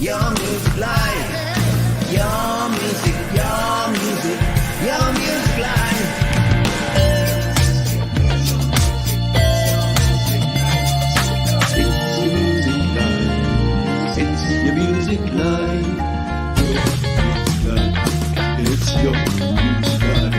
your music live. Your music, your music, your music live. It's your music live. It's your music live.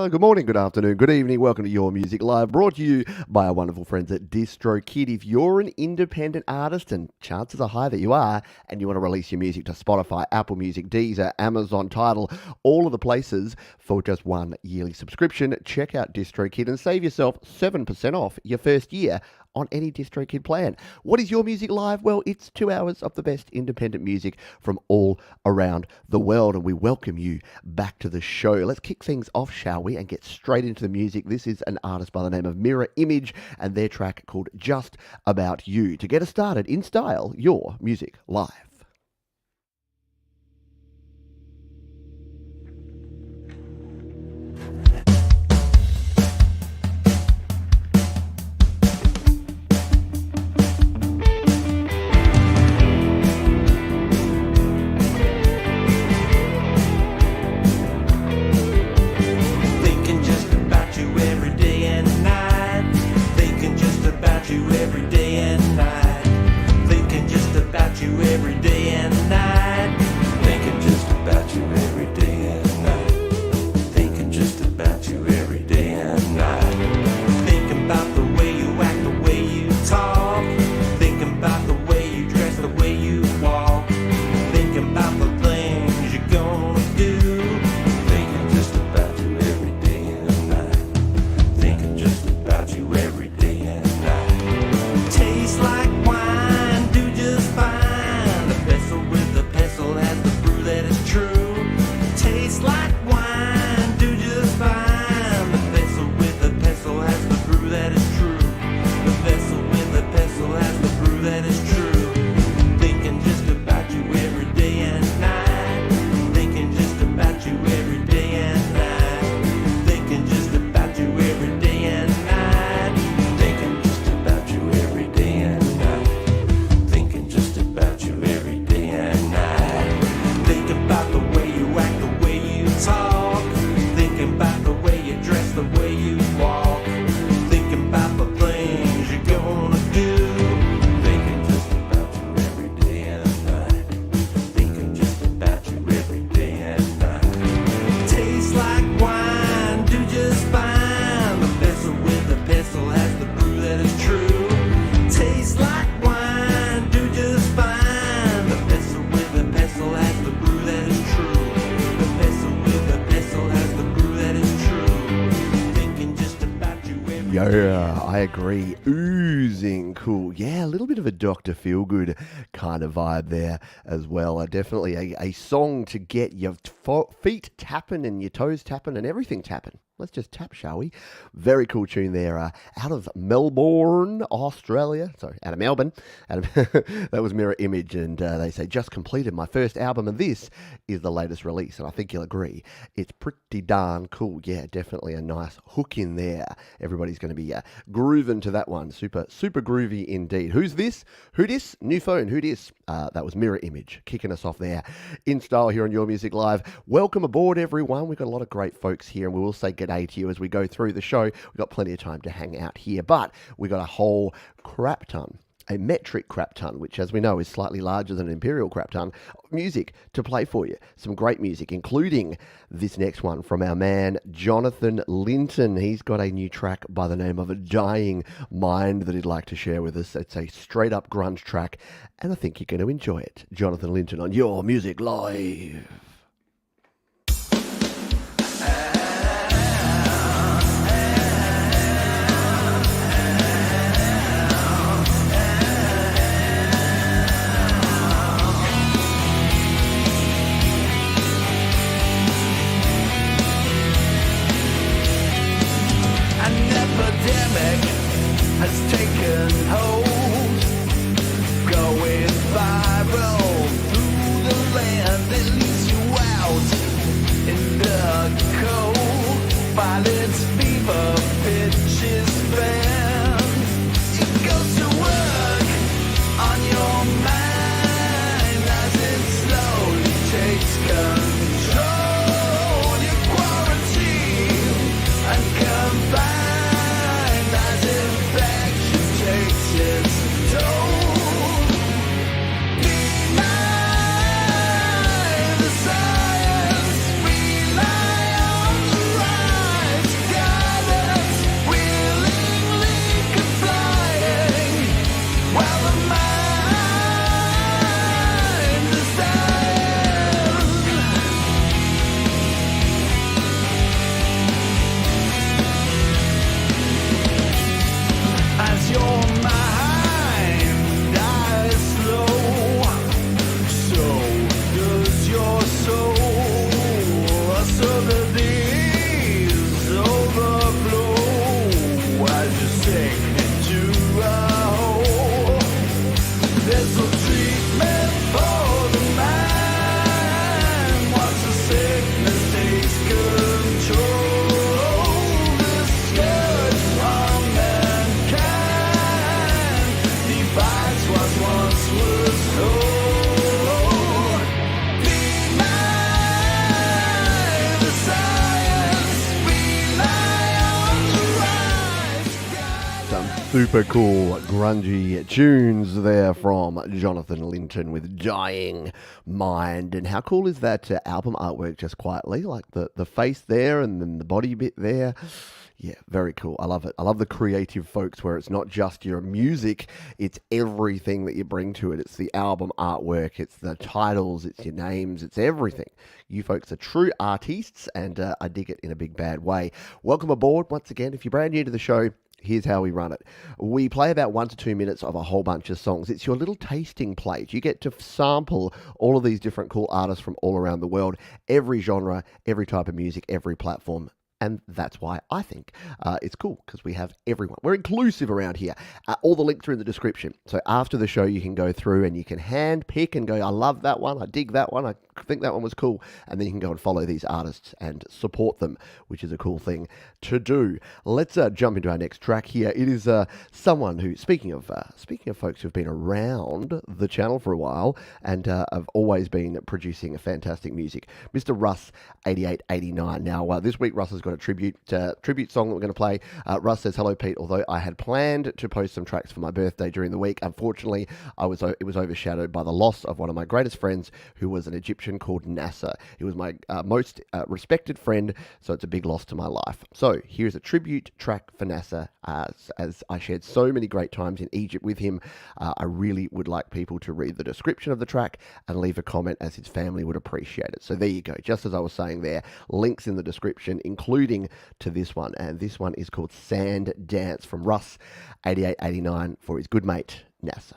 Good morning, good afternoon, good evening. Welcome to Your Music Live, brought to you by our wonderful friends at DistroKid. If you're an independent artist, and chances are high that you are, and you want to release your music to Spotify, Apple Music, Deezer, Amazon, Tidal, all of the places for just one yearly subscription, check out DistroKid and save yourself 7% off your first year on any DistroKid plan. What is Your Music Live? Well, it's 2 hours of the best independent music from all around the world, and we welcome you back to the show. Let's kick things off, shall we, and get straight into the music. This is an artist by the name of Mirror Image and their track called Just About You. To get us started in style, Your Music Live. Yeah, I agree. Oozing cool. Yeah, a little bit of a Dr. Feelgood kind of vibe there as well. Definitely a song to get your feet tapping and your toes tapping and everything tapping. Let's just tap, shall we? Very cool tune there. Out of Melbourne, Australia. Sorry, out of Melbourne. That was Mirror Image, and they say, just completed my first album, and this is the latest release. And I think you'll agree, it's pretty darn cool. Yeah, definitely a nice hook in there. Everybody's going to be grooving to that one. Super, super groovy indeed. Who's this? Who dis? New phone. Who dis? That was Mirror Image, kicking us off there in style here on Your Music Live. Welcome aboard, everyone. We've got a lot of great folks here, and we will say g'day to you as we go through the show. We've got plenty of time to hang out here, but we've got a whole crap ton, a metric crap ton, which, as we know, is slightly larger than an imperial crap ton, music to play for you. Some great music, including this next one from our man, Jonathan Linton. He's got a new track by the name of A Dying Mind that he'd like to share with us. It's a straight-up grunge track, and I think you're going to enjoy it. Jonathan Linton on Your Music Live. Has taken hold, going viral through the land. It leads you while its fever pitch is bent. It goes to work on your mind as it slowly takes control. You quarantine and confined as infection takes its toll. Super cool grungy tunes there from Jonathan Linton with Dying Mind. And how cool is that album artwork just quietly? Like the face there and then the body bit there. Yeah, very cool. I love it. I love the creative folks where it's not just your music, it's everything that you bring to it. It's the album artwork, it's the titles, it's your names, it's everything. You folks are true artists, and I dig it in a big bad way. Welcome aboard once again. If you're brand new to the show, here's how we run it. We play about 1 to 2 minutes of a whole bunch of songs. It's your little tasting plate. You get to sample all of these different cool artists from all around the world, every genre, every type of music, every platform. And that's why I think it's cool, because we have everyone. We're inclusive around here. All the links are in the description. So after the show, you can go through and you can hand pick and go, I love that one. I dig that one. I think that one was cool. And then you can go and follow these artists and support them, which is a cool thing to do. Let's jump into our next track here. It is someone who, speaking of folks who've been around the channel for a while and have always been producing fantastic music, Mr. Russ 8889. Now, this week Russ has got a tribute song that we're going to play. Russ says, hello Pete, although I had planned to post some tracks for my birthday during the week, unfortunately it was overshadowed by the loss of one of my greatest friends, who was an Egyptian called Nasser. He was my most respected friend, so it's a big loss to my life. So here's a tribute track for Nasser. As I shared so many great times in Egypt with him, I really would like people to read the description of the track and leave a comment, as his family would appreciate it. So there you go, just as I was saying there, links in the description, including to this one, and this one is called Sand Dance from Russ 8889 for his good mate Nasser.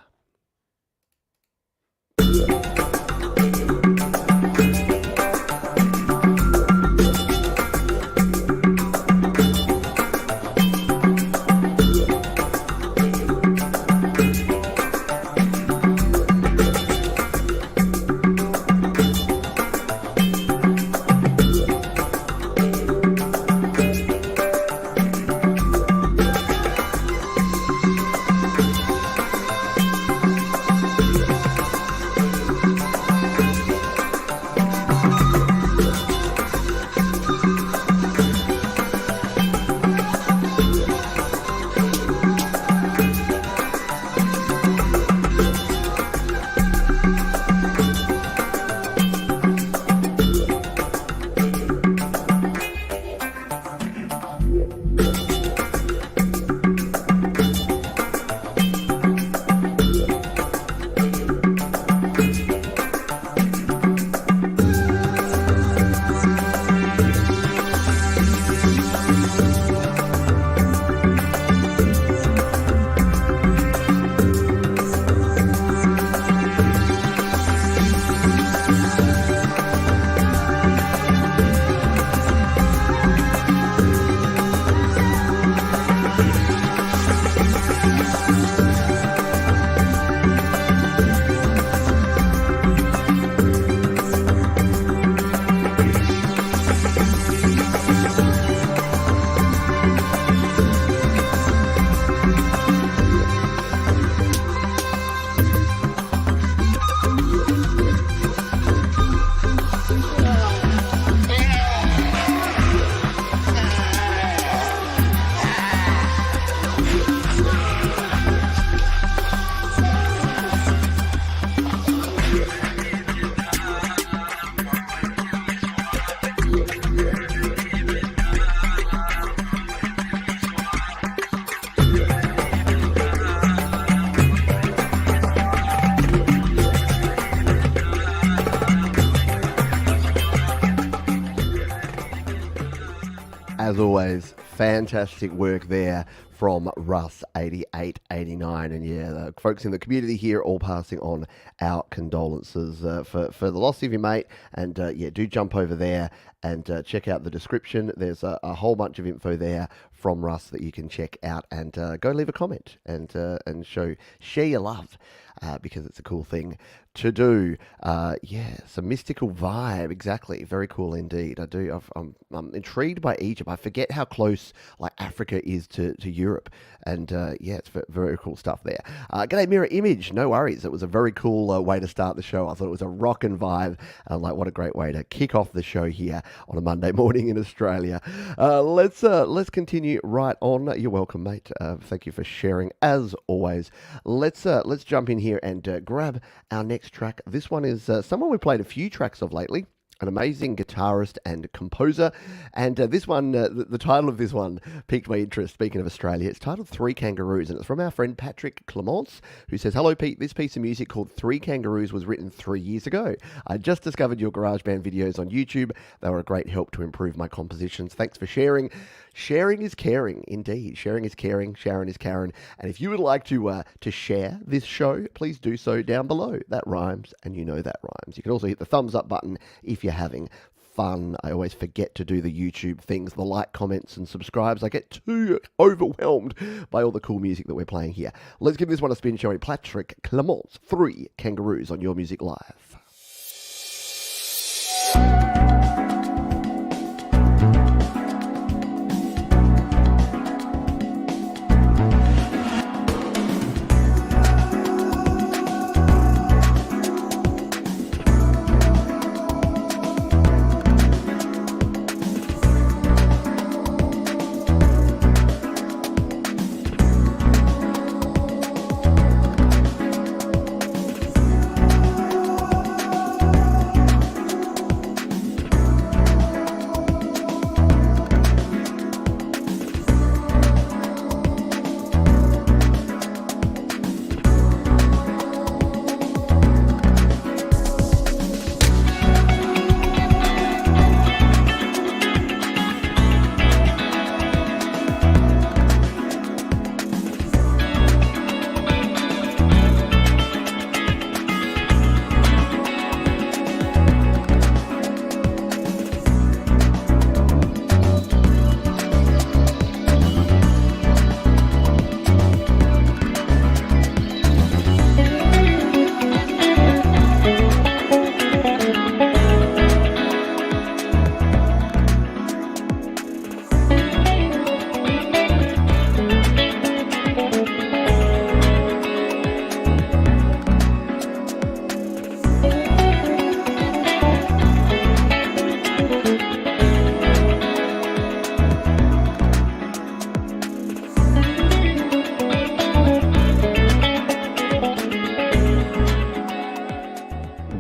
always, fantastic work there from Russ 8889. And yeah, the folks in the community here all passing on our condolences for the loss of your mate. And yeah, do jump over there and check out the description. There's a whole bunch of info there from Russ that you can check out, and go leave a comment and share your love, because it's a cool thing to do. Yeah, some mystical vibe, exactly. Very cool indeed. I'm intrigued by Egypt. I forget how close like Africa is to Europe, and yeah, it's very cool stuff there. G'day Mirror Image, no worries. It was a very cool way to start the show. I thought it was a rockin' vibe, like what a great way to kick off the show here on a Monday morning in Australia. Let's continue right on. You're welcome, mate. Thank you for sharing as always. Let's jump in here and grab our next track. This one is someone we played a few tracks of lately. An amazing guitarist and composer. And this one, the title of this one piqued my interest. Speaking of Australia, it's titled Three Kangaroos, and it's from our friend Patrick Clements, who says, "Hello Pete, this piece of music called Three Kangaroos was written 3 years ago. I just discovered your GarageBand videos on YouTube. They were a great help to improve my compositions. Thanks for sharing." Sharing is caring, indeed. Sharing is caring. Sharon is Karen. And if you would like to share this show, please do so down below. That rhymes, and you know that rhymes. You can also hit the thumbs up button if you're having fun. I always forget to do the YouTube things, the like, comments, and subscribes. I get too overwhelmed by all the cool music that we're playing here. Let's give this one a spin, shall we? Patrick Clements, Three Kangaroos on Your Music Live.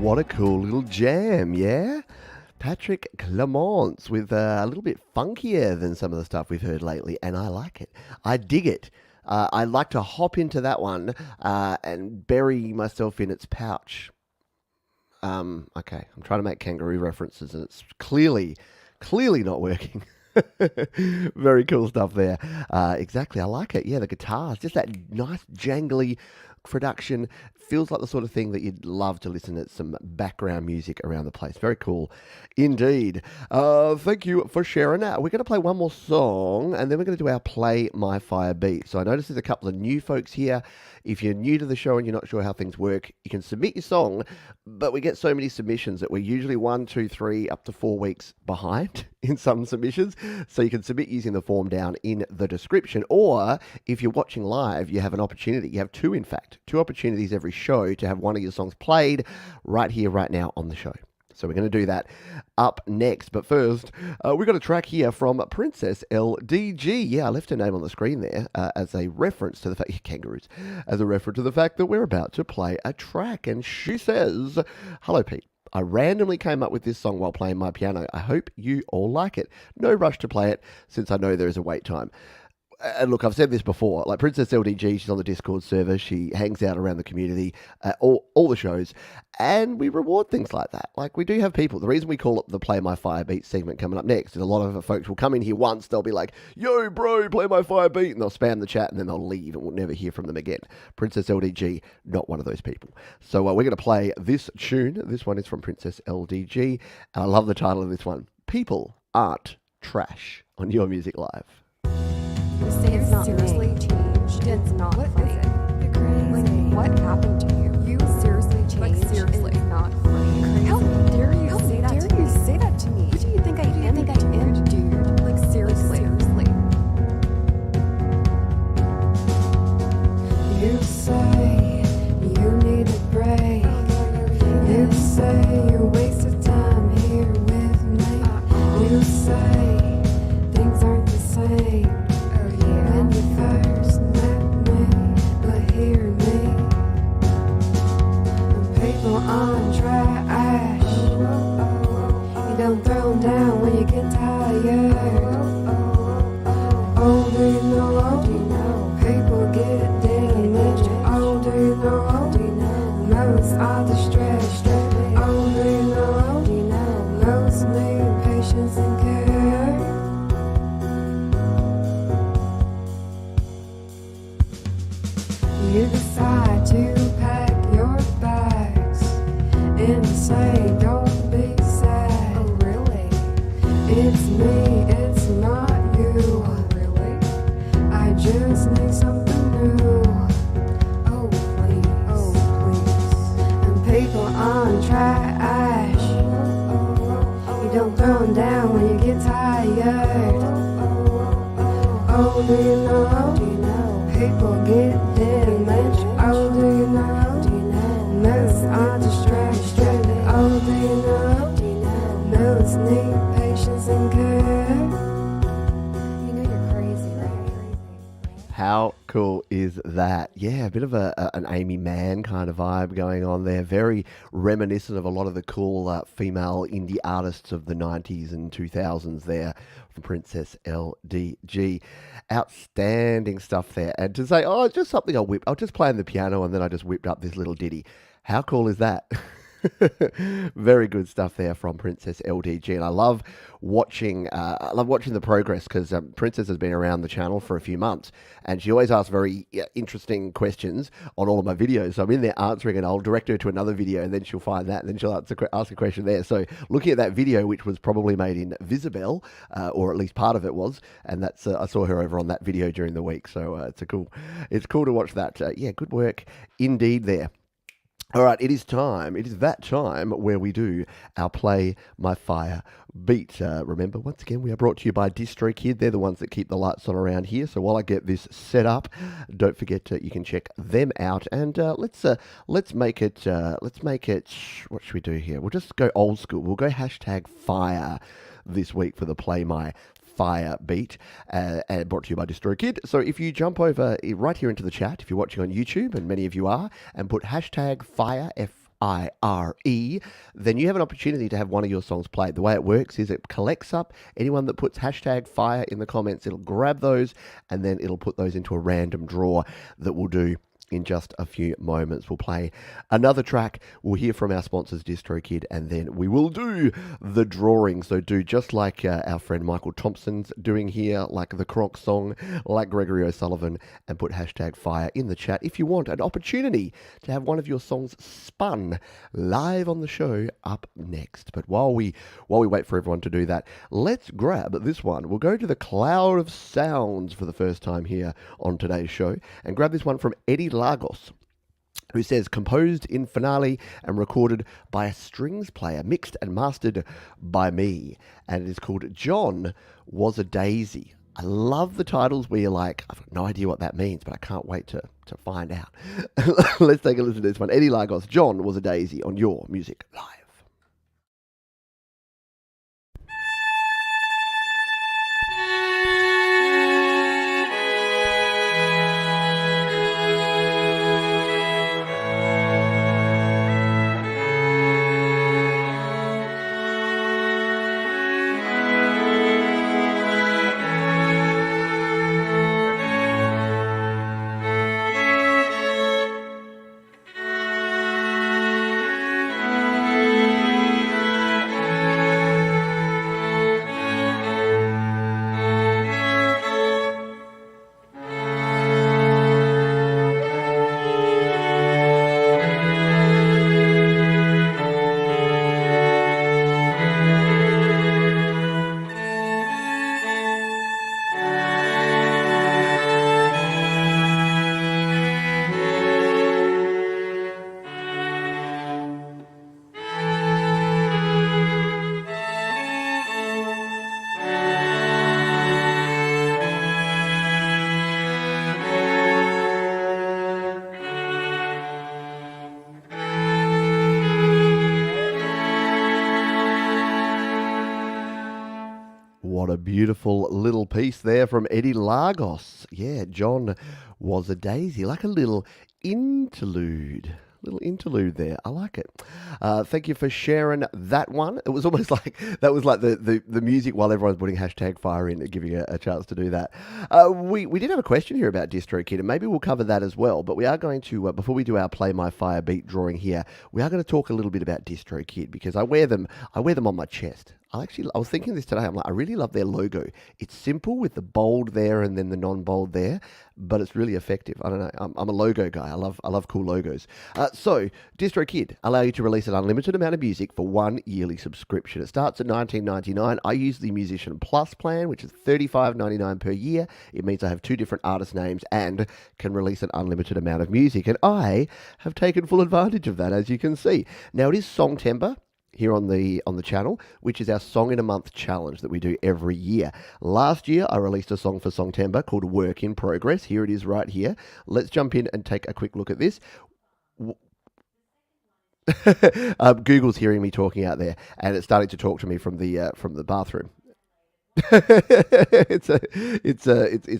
What a cool little jam, yeah? Patrick Clements with a little bit funkier than some of the stuff we've heard lately, and I like it. I dig it. I like to hop into that one and bury myself in its pouch. Okay, I'm trying to make kangaroo references, and it's clearly not working. Very cool stuff there. Exactly, I like it. Yeah, the guitars, just that nice jangly production. Feels like the sort of thing that you'd love to listen to some background music around the place. Very cool indeed. Thank you for sharing that. We're going to play one more song, and then we're going to do our Play My Fire beat. So I noticed there's a couple of new folks here. If you're new to the show and you're not sure how things work, you can submit your song, but we get so many submissions that we're usually 1, 2, 3, up to 4 weeks behind in some submissions. So you can submit using the form down in the description, or if you're watching live, you have an opportunity. You have two, in fact, two opportunities every show to have one of your songs played right here, right now on the show. So we're going to do that up next. But first, we've got a track here from Princess LDG. Yeah, I left her name on the screen there as a reference to the fact, Kangaroos, as a reference to the fact that we're about to play a track. And she says, "Hello, Pete. I randomly came up with this song while playing my piano. I hope you all like it. No rush to play it since I know there is a wait time." And look, I've said this before, like Princess LDG, she's on the Discord server. She hangs out around the community, all the shows. And we reward things like that. Like, we do have people. The reason we call it the Play My Fire Beat segment coming up next is a lot of folks will come in here once. They'll be like, yo, bro, play my fire beat. And they'll spam the chat and then they'll leave and we'll never hear from them again. Princess LDG, not one of those people. So we're going to play this tune. This one is from Princess LDG. And I love the title of this one. People Aren't Trash on Your Music Live. You say it's not seriously changed. It's not funny. You're crazy. Like, what happened to you? You seriously changed. Like, seriously, it's not funny. How dare you say that? How dare you say that to me? Who do you think I am? Dude? Like, seriously. You say you need a break. You say you wasted time here with me. You say things aren't the same. When you first met me, but hear me. People on trash. You don't throw them down when you get tired. Oh, do you know? People get damaged. Oh, do you know? Most are distressed. Oh, do you know? Most need patience and care. You decide to pack your bags and say, don't be sad. Oh, really? It's me, it's not you. Oh, really? I just need something new. Oh, please. And people on trash. You don't throw them down when you get tired. Oh, do you know? People get damaged. Oh, do you know? Most are distracted. Oh, do you know? Most need patience and care. You know you're crazy, right? How cool is that? Yeah, a bit of an Amy Mann kind of vibe going on there. Very reminiscent of a lot of the cool female indie artists of the 90s and 2000s there from Princess LDG. Outstanding stuff there. And to say, oh, it's just something I'll just play on the piano and then I just whipped up this little ditty. How cool is that? Very good stuff there from Princess LDG, and I love watching the progress because Princess has been around the channel for a few months, and she always asks very interesting questions on all of my videos. So I'm in there answering, and I'll direct her to another video, and then she'll find that, and then she'll ask a question there. So looking at that video, which was probably made in Visibel, or at least part of it was, and that's I saw her over on that video during the week. So it's cool to watch that. Yeah, good work indeed there. All right, it is that time where we do our Play My Fire Beat. Remember, once again, we are brought to you by DistroKid. They're the ones that keep the lights on around here. So while I get this set up, don't forget you can check them out. And let's make it. What should we do here? We'll just go old school. We'll go #fire this week for the Play My Fire Beat, and brought to you by DistroKid. So if you jump over right here into the chat, if you're watching on YouTube, and many of you are, and put #fire, F-I-R-E, then you have an opportunity to have one of your songs played. The way it works is it collects up anyone that puts #fire in the comments. It'll grab those, and then it'll put those into a random draw that we'll do in just a few moments. We'll play another track. We'll hear from our sponsors, DistroKid, and then we will do the drawing. So do just like our friend Michael Thompson's doing here, like the Cronksong, like Gregory O'Sullivan, and put #fire in the chat if you want an opportunity to have one of your songs spun live on the show up next. But while we wait for everyone to do that, let's grab this one. We'll go to the cloud of sounds for the first time here on today's show and grab this one from Eddie Lagos, who says, composed in Finale and recorded by a strings player, mixed and mastered by me. And it is called John Was a Daisy. I love the titles where you're like, I've got no idea what that means, but I can't wait to find out. Let's take a listen to this one. Eddie Lagos, John Was a Daisy on Your Music Live. What a beautiful little piece there from Eddie Lagos. Yeah, John was a daisy, like a little interlude. Little interlude there. I like it. Thank you for sharing that one. It was almost like that was like the music while everyone's putting hashtag fire in, giving a chance to do that. We did have a question here about DistroKid, and maybe we'll cover that as well. But we are going to, before we do our Play My Fire beat drawing here, we are going to talk a little bit about DistroKid because I wear them on my chest. I was thinking this today. I'm like, I really love their logo. It's simple with the bold there and then the non-bold there, but it's really effective. I don't know. I'm a logo guy. I love cool logos. So DistroKid allow you to release an unlimited amount of music for one yearly subscription. It starts at $19.99. I use the Musician Plus plan, which is $35.99 per year. It means I have 2 different artist names and can release an unlimited amount of music. And I have taken full advantage of that, as you can see. Now it is Songtember here on the channel, which is our Song in a Month challenge that we do every year. Last year, I released a song for Songtember called Work in Progress. Here it is right here. Let's jump in and take a quick look at this. Google's hearing me talking out there, and it's starting to talk to me from the bathroom. it's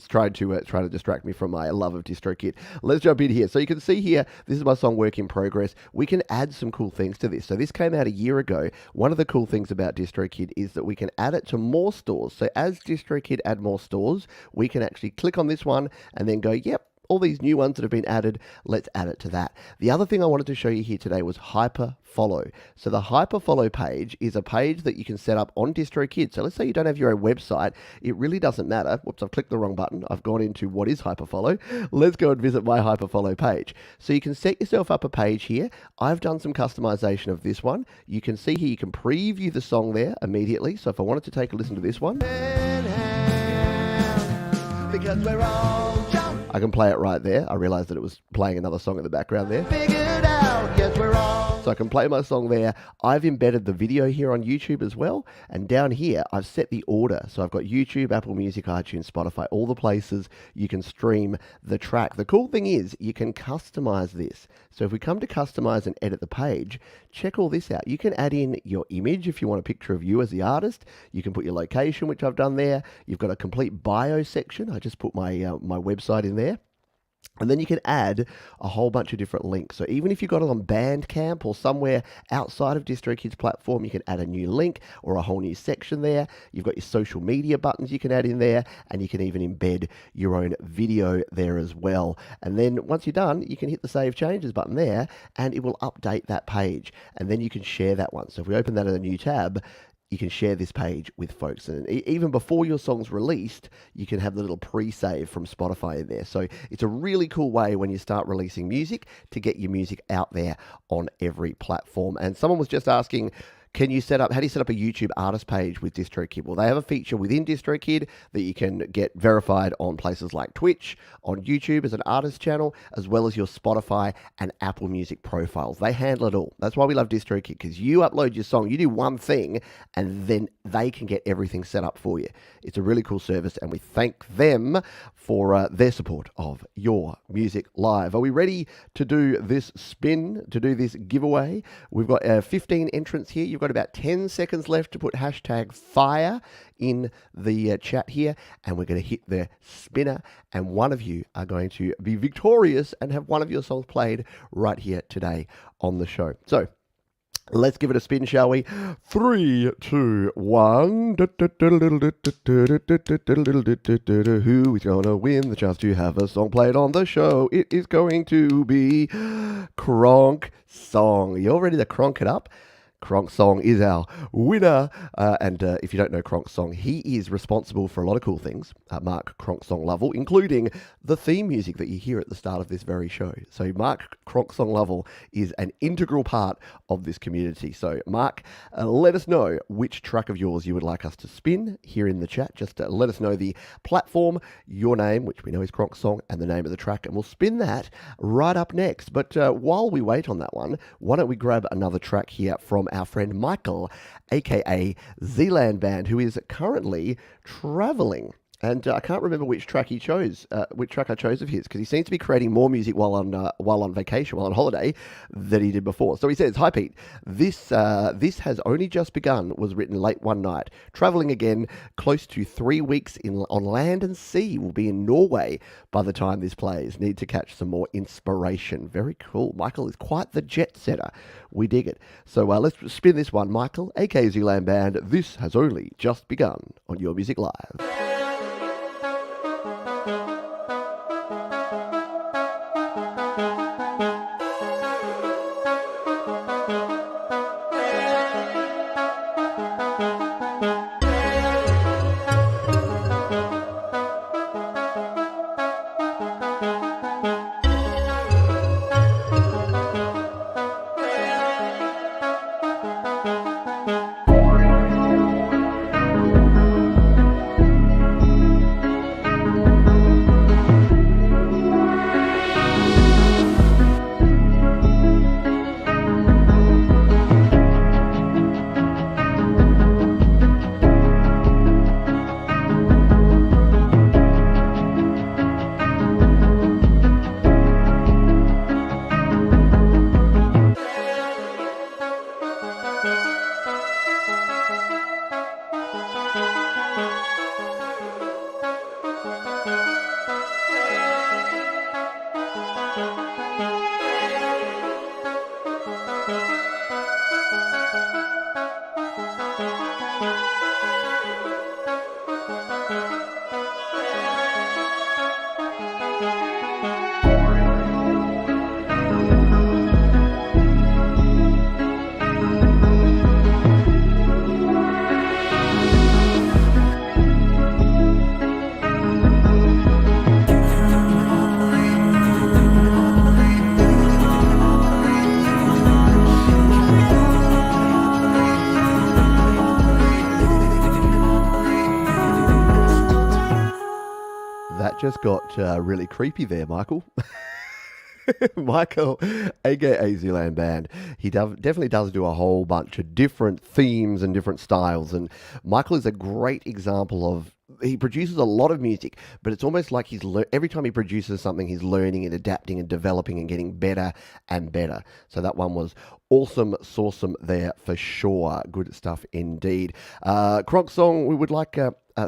trying to distract me from my love of DistroKid. Let's jump in here. So you can see here, this is my song Work in Progress. We can add some cool things to this. So this came out a year ago. One of the cool things about DistroKid is that we can add it to more stores. So as DistroKid add more stores, we can actually click on this one and then go, yep, all these new ones that have been added, let's add it to that. The other thing I wanted to show you here today was Hyper Follow. So the Hyper Follow page is a page that you can set up on DistroKid. So let's say you don't have your own website. It really doesn't matter. Whoops, I've clicked the wrong button. I've gone into what is Hyper Follow. Let's go and visit my Hyper Follow page. So you can set yourself up a page here. I've done some customization of this one. You can see here, you can preview the song there immediately. So if I wanted to take a listen to this one, because we're all I can play it right there. I realized that it was playing another song in the background there. Figured out, yes, we're all. So I can play my song there. I've embedded the video here on YouTube as well. And down here, I've set the order. So I've got YouTube, Apple Music, iTunes, Spotify, all the places you can stream the track. The cool thing is you can customize this. So if we come to customize and edit the page, check all this out. You can add in your image if you want a picture of you as the artist. You can put your location, which I've done there. You've got a complete bio section. I just put my website in there. And then you can add a whole bunch of different links. So even if you've got it on Bandcamp or somewhere outside of DistroKid's platform, you can add a new link or a whole new section there. You've got your social media buttons you can add in there, and you can even embed your own video there as well. And then once you're done, you can hit the Save Changes button there, and it will update that page. And then you can share that one. So if we open that in a new tab, you can share this page with folks. And even before your song's released, you can have the little pre-save from Spotify in there. So it's a really cool way when you start releasing music to get your music out there on every platform. And someone was just asking, how do you set up a YouTube artist page with DistroKid? Well, they have a feature within DistroKid that you can get verified on places like Twitch, on YouTube as an artist channel, as well as your Spotify and Apple Music profiles. They handle it all. That's why we love DistroKid, because you upload your song, you do one thing, and then they can get everything set up for you. It's a really cool service, and we thank them for their support of your music live. Are we ready to do this spin, to do this giveaway? We've got 15 entrants here. You've got about 10 seconds left to put hashtag fire in the chat here, and we're going to hit the spinner, and one of you are going to be victorious and have one of your songs played right here today on the show. So let's give it a spin, shall we? 3, 2, 1. Who is going to win the chance to have a song played on the show? It is going to be Cronksong. You all ready to cronk it up? Cronksong is our winner. And if you don't know Cronksong, he is responsible for a lot of cool things, Mark Cronksong Lovell, including the theme music that you hear at the start of this very show. So Mark Cronksong Lovell is an integral part of this community. So Mark, let us know which track of yours you would like us to spin here in the chat. Just let us know the platform, your name, which we know is Cronksong, and the name of the track, and we'll spin that right up next. But while we wait on that one, why don't we grab another track here from our friend Michael, aka Zeeland Band, who is currently traveling And I can't remember which track I chose of his, because he seems to be creating more music while on vacation, while on holiday, than he did before. So he says, "Hi Pete, this has only just begun. Was written late one night. Traveling again, close to 3 weeks on land and sea. Will be in Norway by the time this plays. Need to catch some more inspiration." Very cool. Michael is quite the jet setter. We dig it. So let's spin this one, Michael, aka Zeeland Band. This has only just begun on Your Music Live. Just got really creepy there, Michael. Michael, aka Zeeland Band, he definitely does do a whole bunch of different themes and different styles. And Michael is a great example of, he produces a lot of music, but it's almost like every time he produces something, he's learning and adapting and developing and getting better and better. So that one was awesome, sawsome there for sure. Good stuff indeed. Cronksong, we would like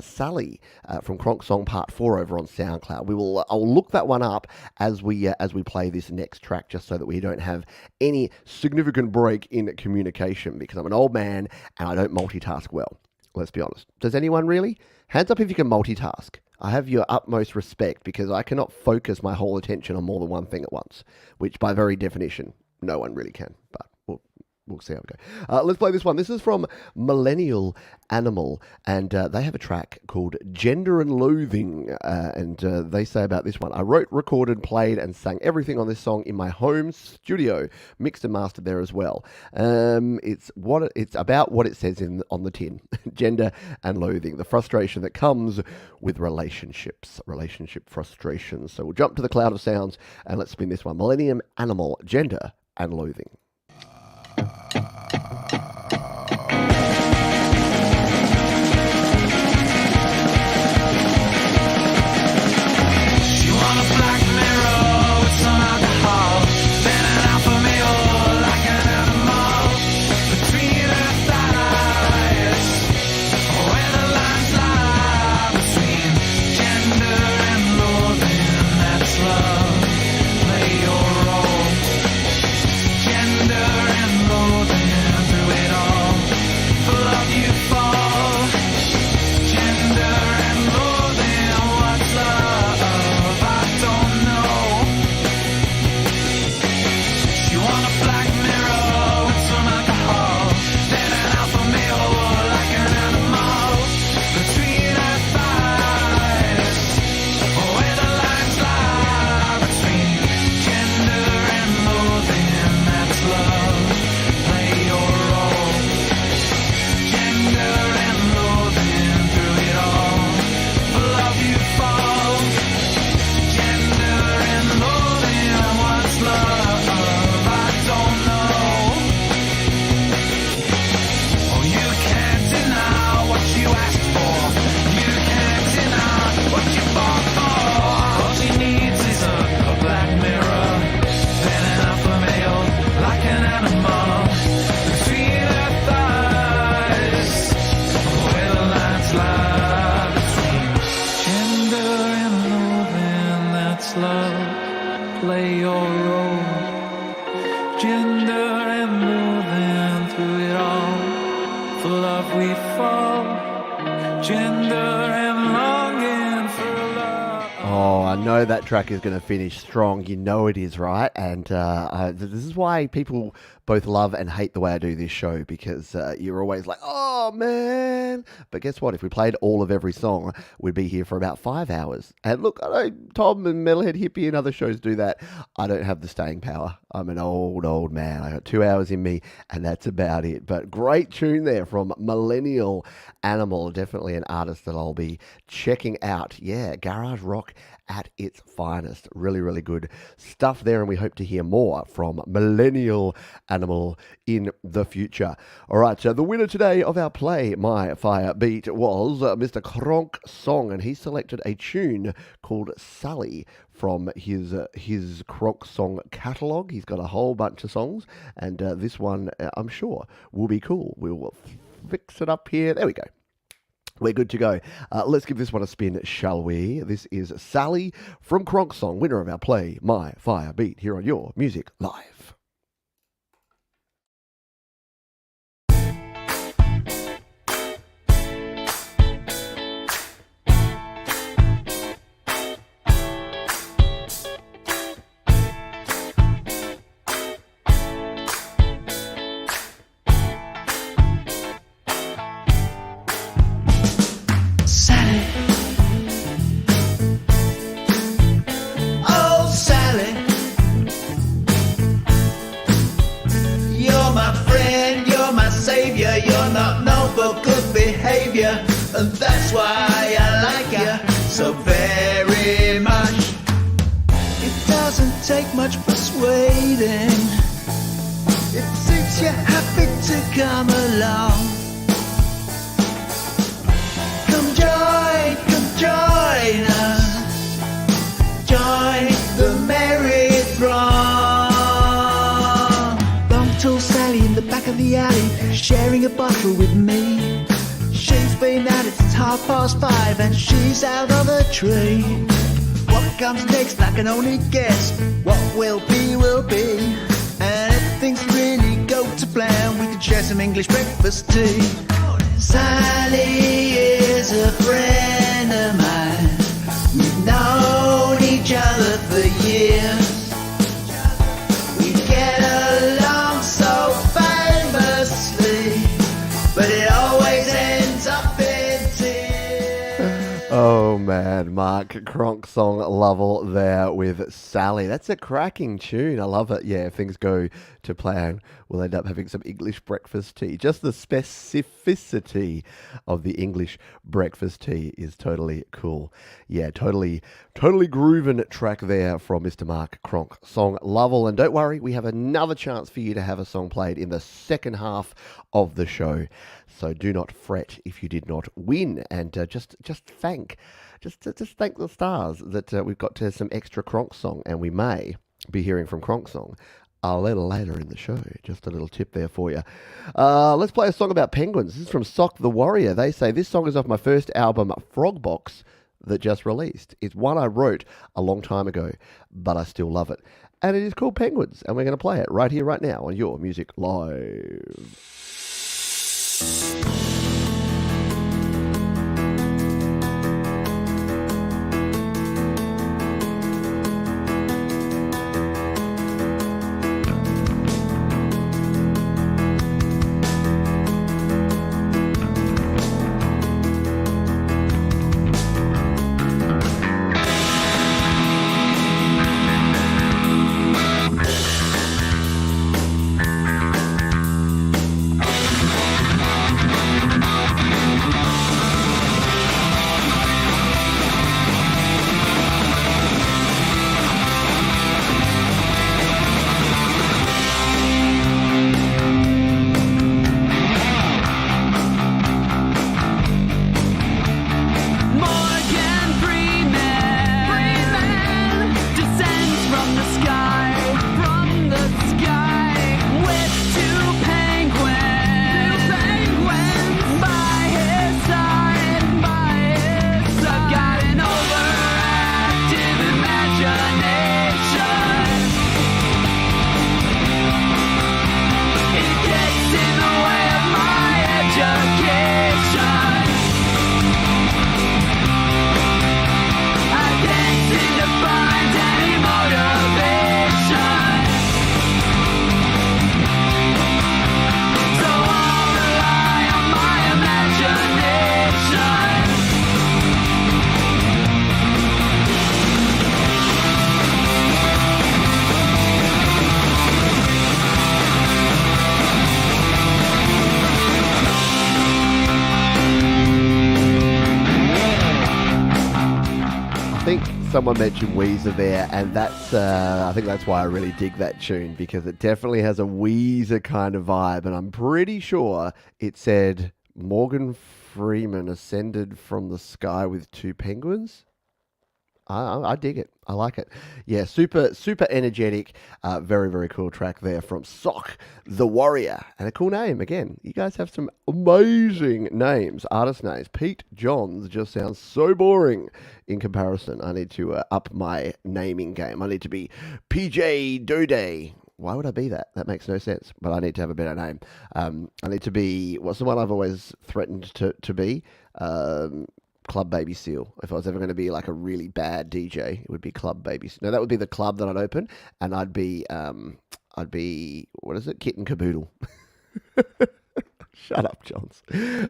Sally from Cronksong Part 4 over on SoundCloud. I'll look that one up as we play this next track, just so that we don't have any significant break in communication, because I'm an old man and I don't multitask well. Let's be honest. Does anyone really? Hands up if you can multitask. I have your utmost respect, because I cannot focus my whole attention on more than one thing at once, which by very definition, no one really can, but we'll see how we go. Let's play this one. This is from Millennial Animal, and they have a track called Gender and Loathing, and they say about this one: "I wrote, recorded, played, and sang everything on this song in my home studio, mixed and mastered there as well." It's about what it says on the tin: gender and loathing, the frustration that comes with relationship frustrations. So we'll jump to the cloud of sounds and let's spin this one. Millennium Animal, Gender and Loathing. Gender know that track is going to finish strong. You know it is, right? And this is why people both love and hate the way I do this show, because you're always like, oh, man. But guess what? If we played all of every song, we'd be here for about 5 hours. And look, I know Tom and Metalhead Hippie and other shows do that. I don't have the staying power. I'm an old man. I got 2 hours in me, and that's about it. But great tune there from Millennial Animal. Definitely an artist that I'll be checking out. Yeah, garage rock at its finest. Really, really good stuff there, and we hope to hear more from Millennial Animal in the future. All right, so the winner today of our Play My Fire Beat was Mr. Cronksong, and he selected a tune called Sally from his Cronksong catalogue. He's got a whole bunch of songs, and this one, I'm sure, will be cool. We'll fix it up here. There we go. We're good to go. Let's give this one a spin, shall we? This is Sally from Cronksong, winner of our Play My Fire Beat, here on Your Music Live. You're not known for good behavior, and that's why I like you so very much. It doesn't take much persuading. It suits you happy to come along. Come join us. Join the merry throng. Tall Sally in the back of the alley, sharing a bottle with me. She's been at it since 5:30, and she's out of the tree. What comes next, I can only guess. What will be, will be. And if things really go to plan, we can share some English breakfast tea. Sally is a friend of mine. We've known each other for years. We get along so famously, but it always ends up in tears. Oh man, Mark Cronksong Lovell there with Sally. That's a cracking tune. I love it. Yeah, if things go to plan, we'll end up having some English breakfast tea. Just the specificity of the English breakfast tea is totally cool. Yeah, totally groovin' track there from Mr. Mark Cronksong Lovell. And don't worry, we have another chance for you to have a song played in the second half of the show. So do not fret if you did not win, and just thank the stars that we've got to some extra Cronksong, and we may be hearing from Cronksong a little later in the show. Just a little tip there for you. Let's play a song about penguins. This is from Sock the Warrior. They say, this song is off my first album, Frogbox, that just released. It's one I wrote a long time ago, but I still love it. And it is called Penguins, and we're going to play it right here, right now on Your Music Live. someone mentioned Weezer there, and that's I think that's why I really dig that tune, because it definitely has a Weezer kind of vibe, and I'm pretty sure it said Morgan Freeman ascended from the sky with two penguins. I dig it. I like it. Yeah, super energetic. Very, very cool track there from Sock the Warrior. And a cool name. Again, you guys have some amazing names, artist names. Pete Johns just sounds so boring in comparison. I need to up my naming game. I need to be PJ Dode. Why would I be that? That makes no sense. But I need to have a better name. I need to be, what's the one I've always threatened to be? Club Baby Seal. If I was ever going to be like a really bad DJ, it would be Club Baby Seal. No, that would be the club that I'd open, and I'd be what is it? Kitten Caboodle. Shut up, Johns.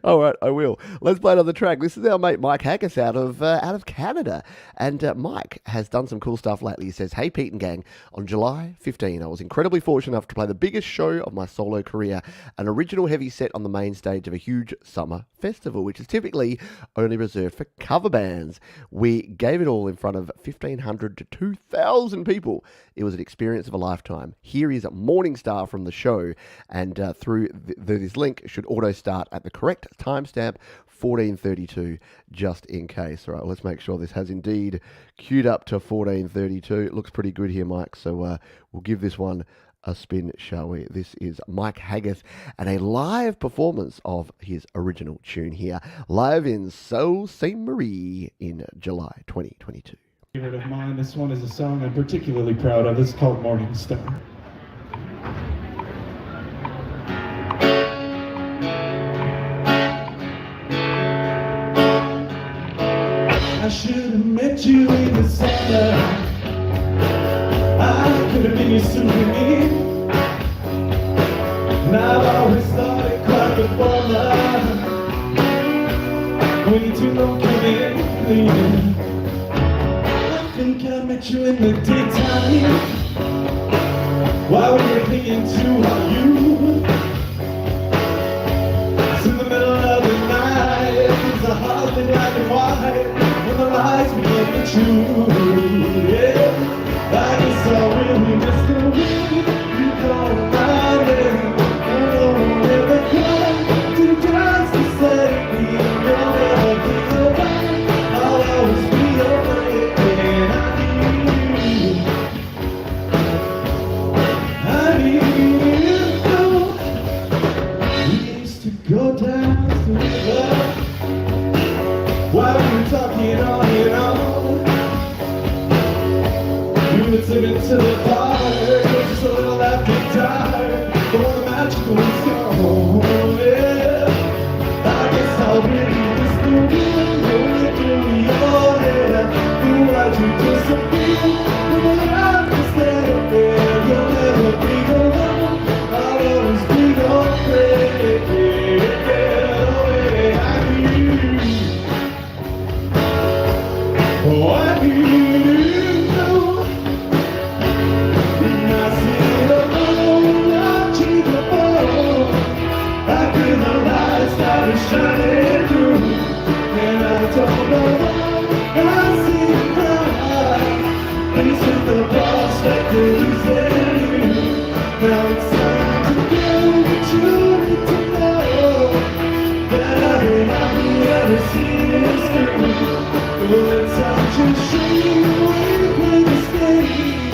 All right, I will. Let's play another track. This is our mate Mike Haggis out of Canada. And Mike has done some cool stuff lately. He says, "Hey, Pete and gang, on July 15, I was incredibly fortunate enough to play the biggest show of my solo career, an original heavy set on the main stage of a huge summer festival, which is typically only reserved for cover bands. We gave it all in front of 1,500 to 2,000 people. It was an experience of a lifetime. Here is Morningstar from the show, and through this link should auto start at the correct timestamp, 14:32, just in case." All right, let's make sure this has indeed queued up to 14:32. It looks pretty good here, Mike, so we'll give this one a spin, shall we? This is Mike Haggis and a live performance of his original tune here, live in Sault Ste. Marie in July 2022. Favorite of mine. This one is a song I'm particularly proud of. It's called Morning Star. I should have met you in the summer. I could have been your souvenir. And I've always thought it quite a bummer when you two don't come in. I think I met you in the daytime while we were clinging to our youth. It's in the middle of the night, it's a hardly black and white. When the lights begin to choose, yeah, I guess I really missed the way you go around it. I don't ever come to just to say me, you'll never be alone. I'll always be away, and I need you. We used to go down to the river while we were talking on and on. You would sing it to the fire, just a little after dark, for the magical song. Yeah, I guess I'll really miss the wind rolling through your hair. Why'd you disappear when the light was there? You'll never be alone, I'll always be your friend. I need you. Oh, I need you. And I see the moon watching the ball. I feel the lights started shining through, and I don't know why I see you cry. These are the perspectives in you. Now it's time to go, but you need to know that I've been happy ever since through. Well, it's time to show you where you play the stage.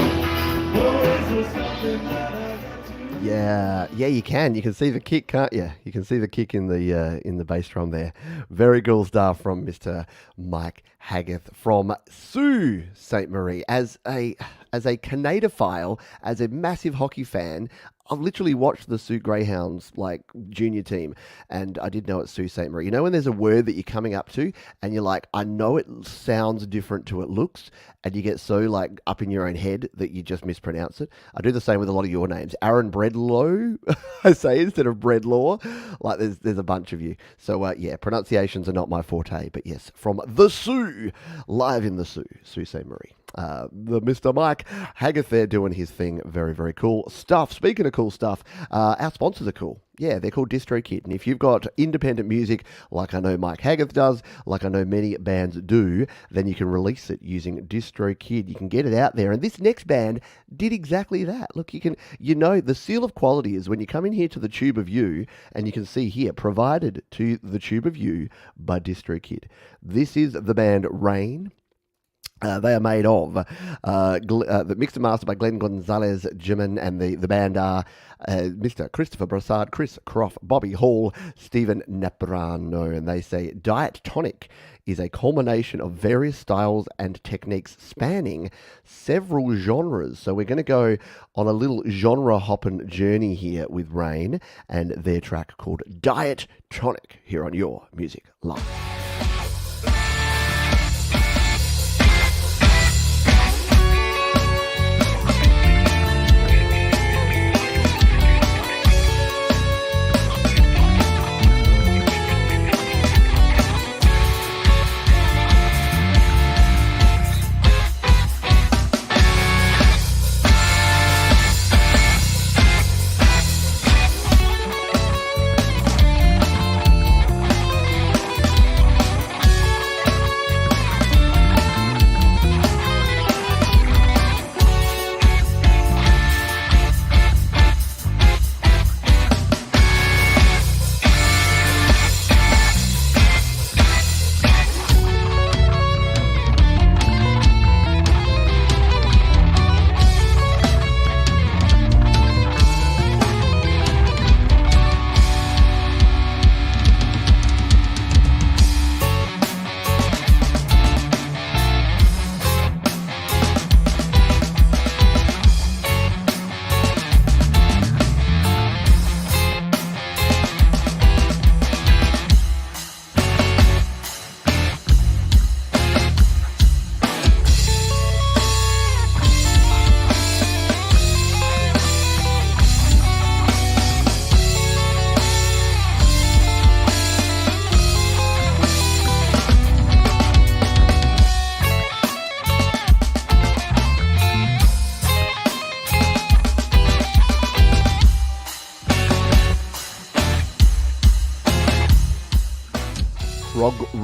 Oh, is there something that I got to? Yeah, you can. You can see the kick, can't you? You can see the kick in the bass drum there. Very cool stuff from Mr. Mike Haggis from Sault Ste. Marie. As a Canadaphile, as a massive hockey fan, I've literally watched the Sault Greyhounds like junior team, and I did know it's Sault Ste. Marie. You know when there's a word that you're coming up to and you're like, I know it sounds different to it looks, and you get so like up in your own head that you just mispronounce it. I do the same with a lot of your names. Aaron Breadlow, I say instead of Breadlaw. Like there's a bunch of you. So yeah, pronunciations are not my forte, but yes, from the Sault, live in the Sault Ste. Marie. The Mr. Mike Haggis there doing his thing. Very, very cool stuff. Speaking of cool stuff. Our sponsors are cool. Yeah, they're called DistroKid. And if you've got independent music, like I know Mike Haggis does, like I know many bands do, then you can release it using DistroKid. You can get it out there. And this next band did exactly that. Look, the seal of quality is when you come in here to the Tube of You, and you can see here, provided to the Tube of You by DistroKid. This is the band Rain. They are made of the mixed and mastered by Glenn Gonzalez Jimin, and the band are Mr. Christopher Brassard, Chris Croft, Bobby Hall, Stephen Napolitano, and they say Diet Tonic is a culmination of various styles and techniques spanning several genres. So we're going to go on a little genre hopping journey here with Rain and their track called Diet Tonic here on Your Music Live.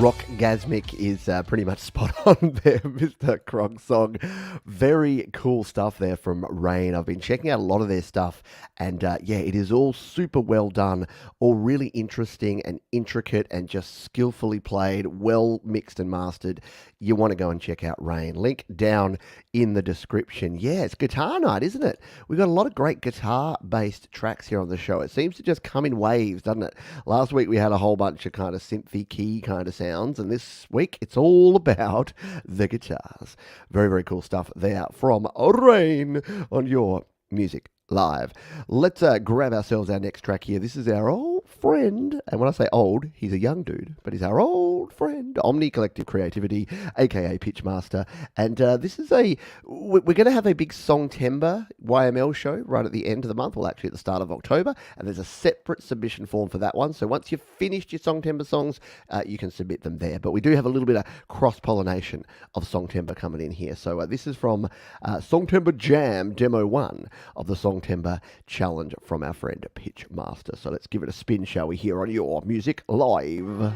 Rockgasmic is pretty much spot on there, Mr. Cronksong. Very cool stuff there from Rain. I've been checking out a lot of their stuff, and it is all super well done, all really interesting and intricate and just skillfully played, well mixed and mastered. You want to go and check out Rain. Link down in the description. Yeah, it's guitar night, isn't it? We've got a lot of great guitar-based tracks here on the show. It seems to just come in waves, doesn't it? Last week we had a whole bunch of kind of synthy key kind of sounds, and this week it's all about the guitars. Very, very cool stuff there from Rain on Your Music Live. Let's grab ourselves our next track here. This is our old friend, and when I say old, he's a young dude, but he's our old friend, Omni Collective Creativity, aka Pitchmaster, and this is we're going to have a big Songtember YML show right at the end of the month, well actually at the start of October, and there's a separate submission form for that one, so once you've finished your Songtember songs, you can submit them there, but we do have a little bit of cross-pollination of Songtember coming in here, so this is from Songtember Jam Demo 1 of the Songtember Challenge from our friend Pitchmaster. So let's give it a spin, shall we, here on Your Music Live.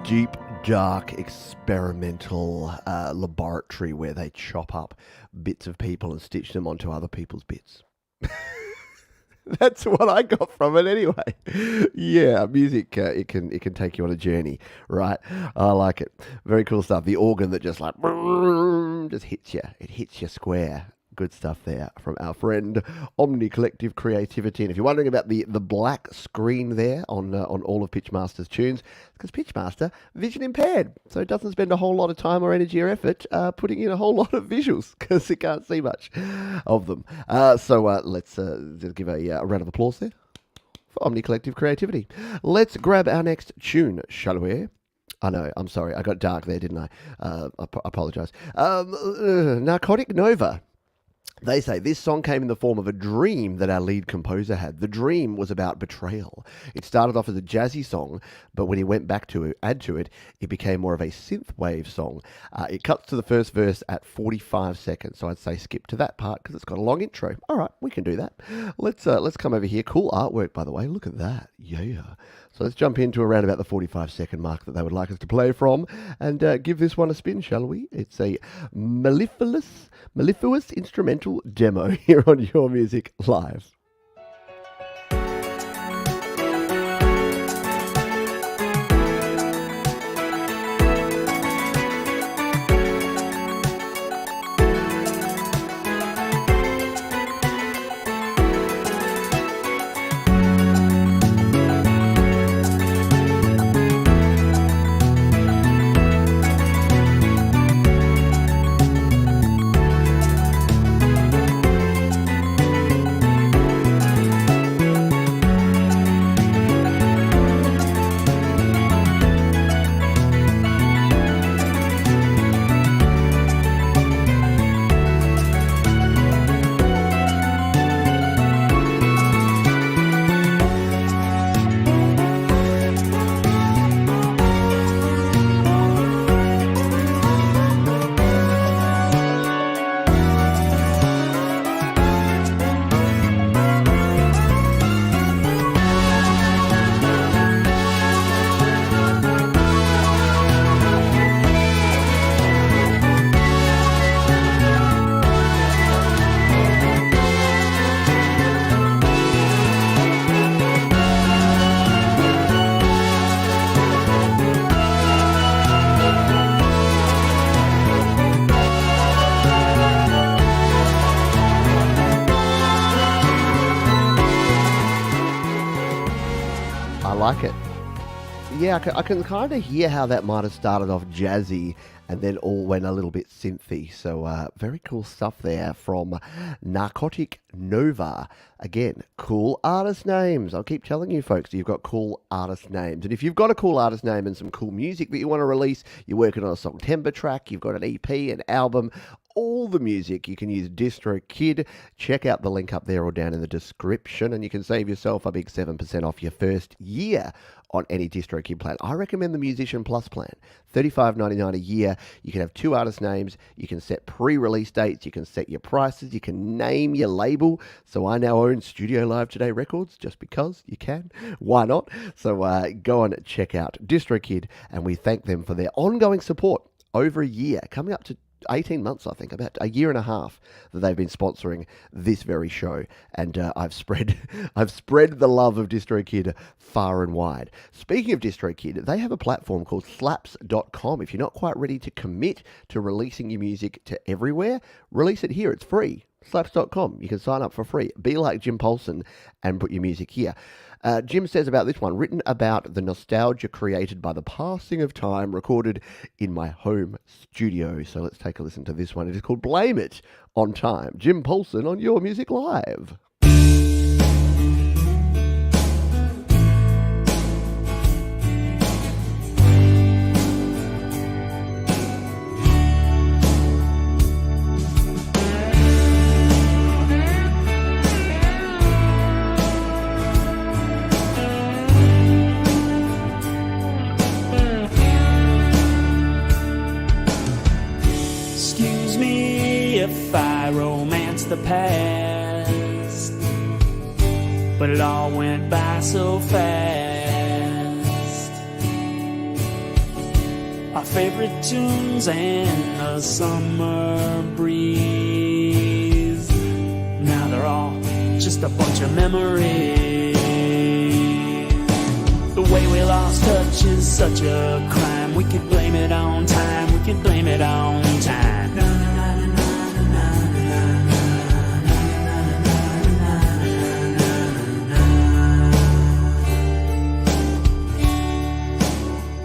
deep, dark, experimental laboratory where they chop up bits of people and stitch them onto other people's bits. That's what I got from it anyway. Yeah, music, it can take you on a journey, right? I like it. Very cool stuff. The organ that just like just hits you. It hits you square. Good stuff there from our friend Omni Collective Creativity. And if you're wondering about the black screen there on all of Pitchmaster's tunes, because Pitchmaster vision impaired, so it doesn't spend a whole lot of time or energy or effort putting in a whole lot of visuals because it can't see much of them. So let's just give a round of applause there for Omni Collective Creativity. Let's grab our next tune, shall we? I know, I'm sorry, I got dark there, didn't I? I apologise. Narcotic Nova. They say this song came in the form of a dream that our lead composer had. The dream was about betrayal. It started off as a jazzy song, but when he went back to add to it, it became more of a synthwave song. It cuts to the first verse at 45 seconds, so I'd say skip to that part because it's got a long intro. All right, we can do that. Let's come over here. Cool artwork, by the way. Look at that. Yeah. So let's jump into around about the 45-second mark that they would like us to play from and give this one a spin, shall we? It's a mellifluous instrumental demo here on Your Music Live. Like it. Yeah, I can kind of hear how that might have started off jazzy and then all went a little bit synthy. So very cool stuff there from Narcotic Nova. Again, cool artist names. I'll keep telling you folks, you've got cool artist names. And if you've got a cool artist name and some cool music that you want to release, you're working on a Songtember track, you've got an EP, an album, all the music, you can use DistroKid. Check out the link up there or down in the description and you can save yourself a big 7% off your first year on any DistroKid plan. I recommend the Musician Plus plan. $35.99 a year. You can have 2 artist names. You can set pre-release dates. You can set your prices. You can name your label. So I now own Studio Live Today Records just because you can. Why not? So go and check out DistroKid and we thank them for their ongoing support over a year, coming up to 18 months, I think, about a year and a half that they've been sponsoring this very show. And I've spread the love of DistroKid far and wide. Speaking of DistroKid, they have a platform called slaps.com. If you're not quite ready to commit to releasing your music to everywhere, release it here. It's free. Slaps.com. You can sign up for free. Be like Jim Paulson and put your music here. Jim says about this one, written about the nostalgia created by the passing of time, recorded in my home studio. So let's take a listen to this one. It is called Blame It on Time. Jim Paulson on Your Music Live. If I romance the past, but it all went by so fast. favorite tunes and the summer breeze. Now they're all just a bunch of memories. The way we lost touch is such a crime. We could blame it on time, we could blame it on time.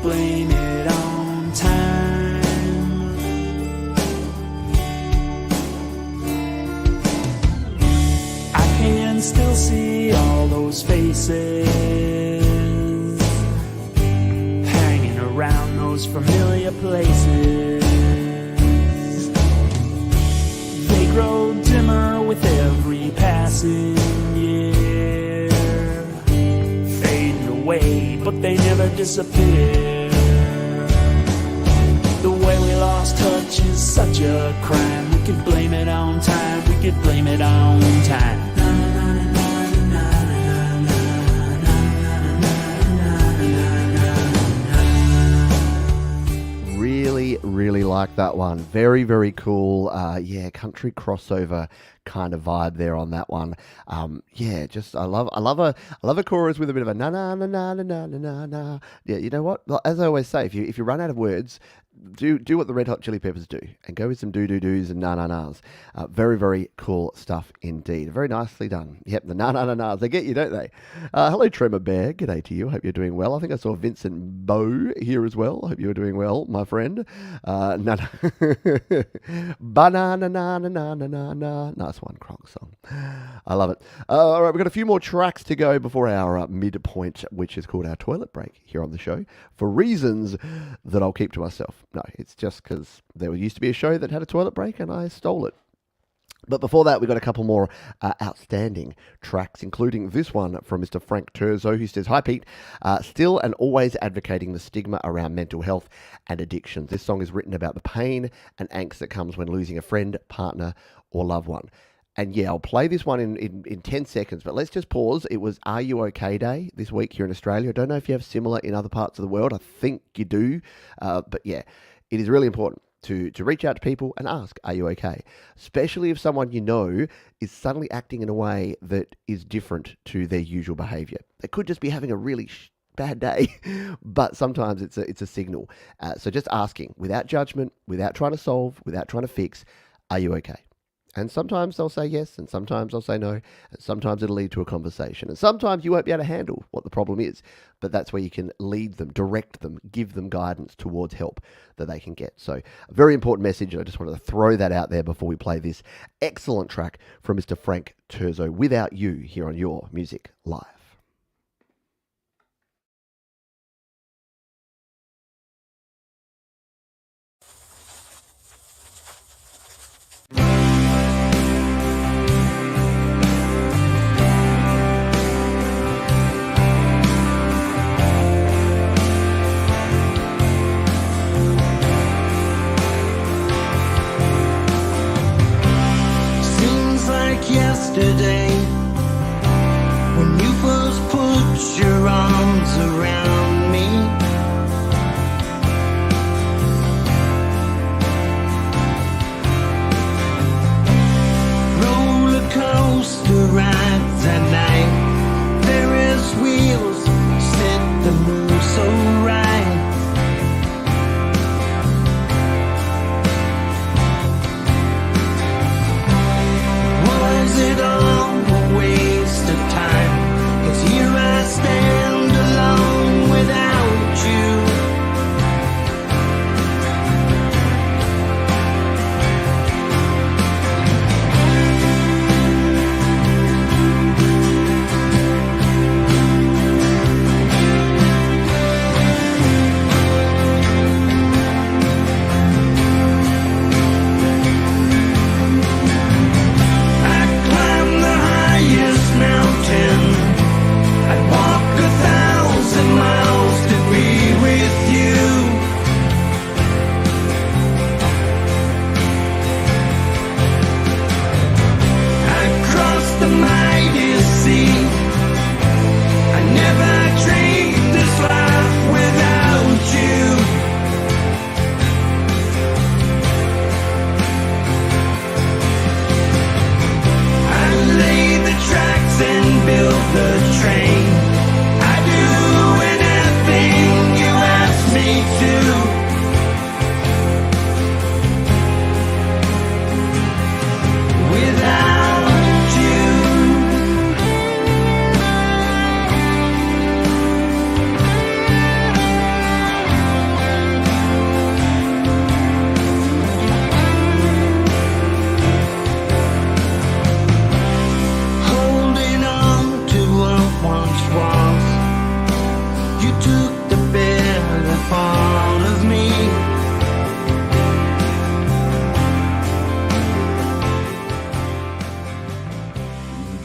Blame it on time. I can still see all those faces hanging around those familiar places. They grow dimmer with every passing year, fading away, but they never disappear. The way we lost touch is such a crime. We could blame it on time, we could blame it on time. Really like that one. Very, very cool. Yeah, country crossover kind of vibe there on that one. Yeah, just I love a chorus with a bit of a na na na na na na na na. Yeah, you know what? As I always say, if you run out of words, do what the Red Hot Chili Peppers do and go with some do-do-dos and na-na-nas. Very, very cool stuff indeed. Very nicely done. Yep, the na-na-na-nas. They get you, don't they? Hello, Tremor Bear. G'day to you. Hope you're doing well. I think I saw Vincent Bow here as well. Hope you're doing well, my friend. Banana-na-na-na-na-na-na. Nice one, Cronksong. I love it. All right, we've got a few more tracks to go before our midpoint, which is called our toilet break here on the show, for reasons that I'll keep to myself. No, it's just because there used to be a show that had a toilet break and I stole it. But before that, we got a couple more outstanding tracks, including this one from Mr. Frank Turzo, who says, "Hi Pete, still and always advocating the stigma around mental health and addiction. This song is written about the pain and angst that comes when losing a friend, partner, or loved one." And yeah, I'll play this one in 10 seconds, but let's just pause. It was Are You OK Day this week here in Australia. I don't know if you have similar in other parts of the world. I think you do. But yeah, it is really important to reach out to people and ask, are you okay? Especially if someone you know is suddenly acting in a way that is different to their usual behaviour. They could just be having a really bad day, but sometimes it's a signal. So just asking, without judgment, without trying to solve, without trying to fix, are you okay? And sometimes they'll say yes, and sometimes they'll say no, and sometimes it'll lead to a conversation. And sometimes you won't be able to handle what the problem is, but that's where you can lead them, direct them, give them guidance towards help that they can get. So a very important message. I just wanted to throw that out there before we play this excellent track from Mr. Frank Turzo, Without You, here on Your Music Live. Yesterday, when you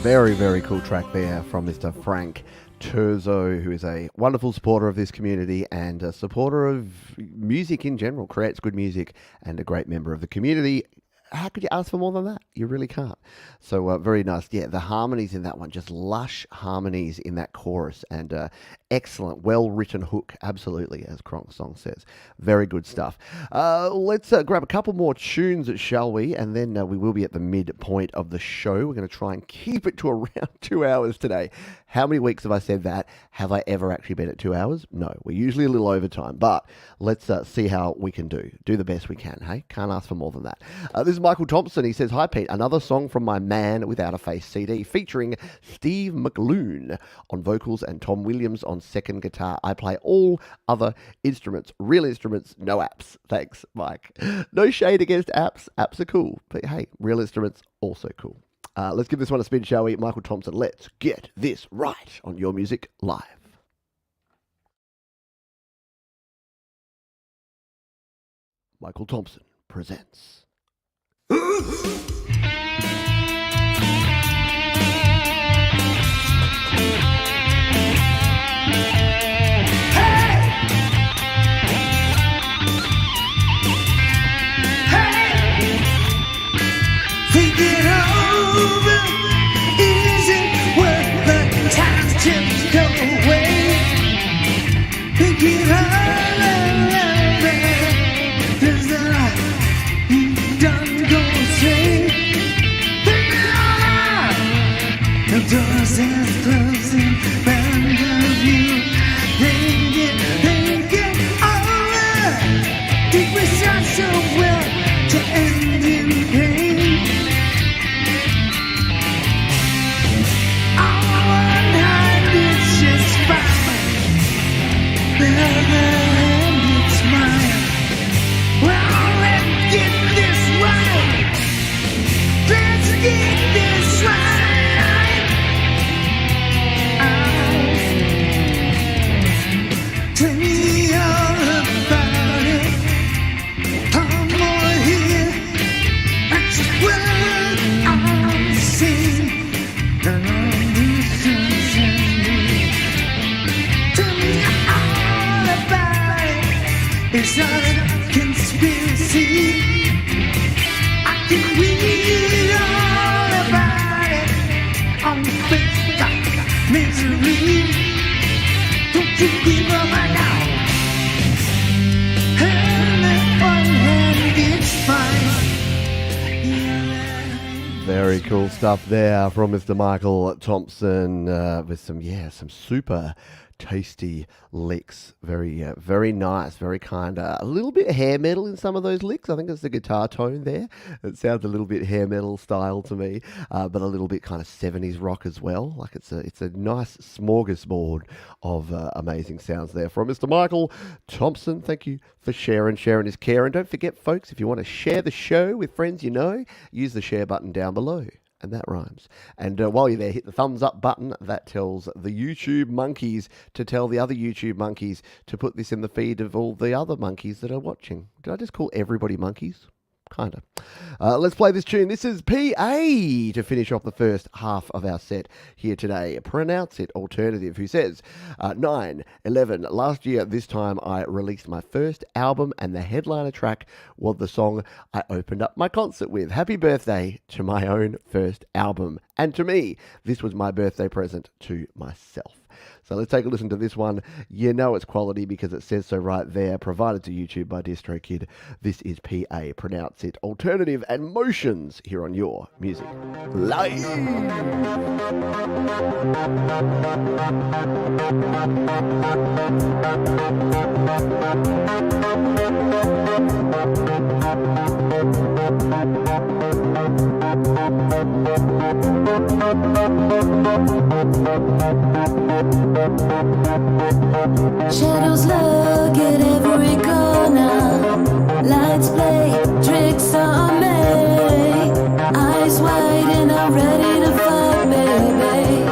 Very, very cool track there from Mr. Frank Turzo, who is a wonderful supporter of this community and a supporter of music in general, creates good music and a great member of the community. How could you ask for more than that? You really can't. So very nice. Yeah, the harmonies in that one, just lush harmonies in that chorus and excellent, well-written hook, absolutely, as Cronksong says. Very good stuff. Let's grab a couple more tunes, shall we? And then we will be at the midpoint of the show. We're going to try and keep it to around 2 hours today. How many weeks have I said that? Have I ever actually been at 2 hours? No, we're usually a little over time, but let's see how we can do. Do the best we can, hey? Can't ask for more than that. This is Michael Thompson. He says, "Hi, Pete. Another song from my Man Without a Face CD featuring Steve McLoone on vocals and Tom Williams on second guitar. I play all other instruments. Real instruments, no apps. Thanks, Mike." No shade against apps. Apps are cool. But hey, real instruments, also cool. Let's give this one a spin, shall we? Michael Thompson, let's get this right on Your Music Live. Michael Thompson presents. Think it over, isn't worth the time to go away. Think it over, there's a lot you done go astray. Think it over, the doors is closing, round of you. Think it over, think we start so well to end in pain. It's mine. Well, let's get this right. Let's get this right. Tell me all about it. Come on here. That's what I'm saying. Tell me all about it. It's not a conspiracy. I can read all about it on the face of misery. Don't you give up right now. And that one hand gets fine. Very cool stuff there from Mr. Michael Thompson with some super tasty licks. Very nice, very kind of a little bit hair metal in some of those licks. I think it's the guitar tone there. It sounds a little bit hair metal style to me, but a little bit kind of 70s rock as well. Like it's a nice smorgasbord of amazing sounds there from Mr. Michael Thompson. Thank you for sharing his care. And don't forget, folks, if you want to share the show with friends you know, use the share button down below. And that rhymes. And while you're there, hit the thumbs up button. That tells the YouTube monkeys to tell the other YouTube monkeys to put this in the feed of all the other monkeys that are watching. Did I just call everybody monkeys? Kind of. Let's play this tune. This is PA to finish off the first half of our set here today. Pronounce It Alternative, who says, 9/11. Last year, this time, I released my first album, and the headliner track was the song I opened up my concert with. Happy birthday to my own first album. And to me, this was my birthday present to myself. So let's take a listen to this one. You know it's quality because it says so right there. Provided to YouTube by DistroKid. This is PA. Pronounce It Alternative and Motions here on Your Music Live. Shadows lurk at every corner. Lights play tricks on me. Eyes wide and I'm ready to fight, baby.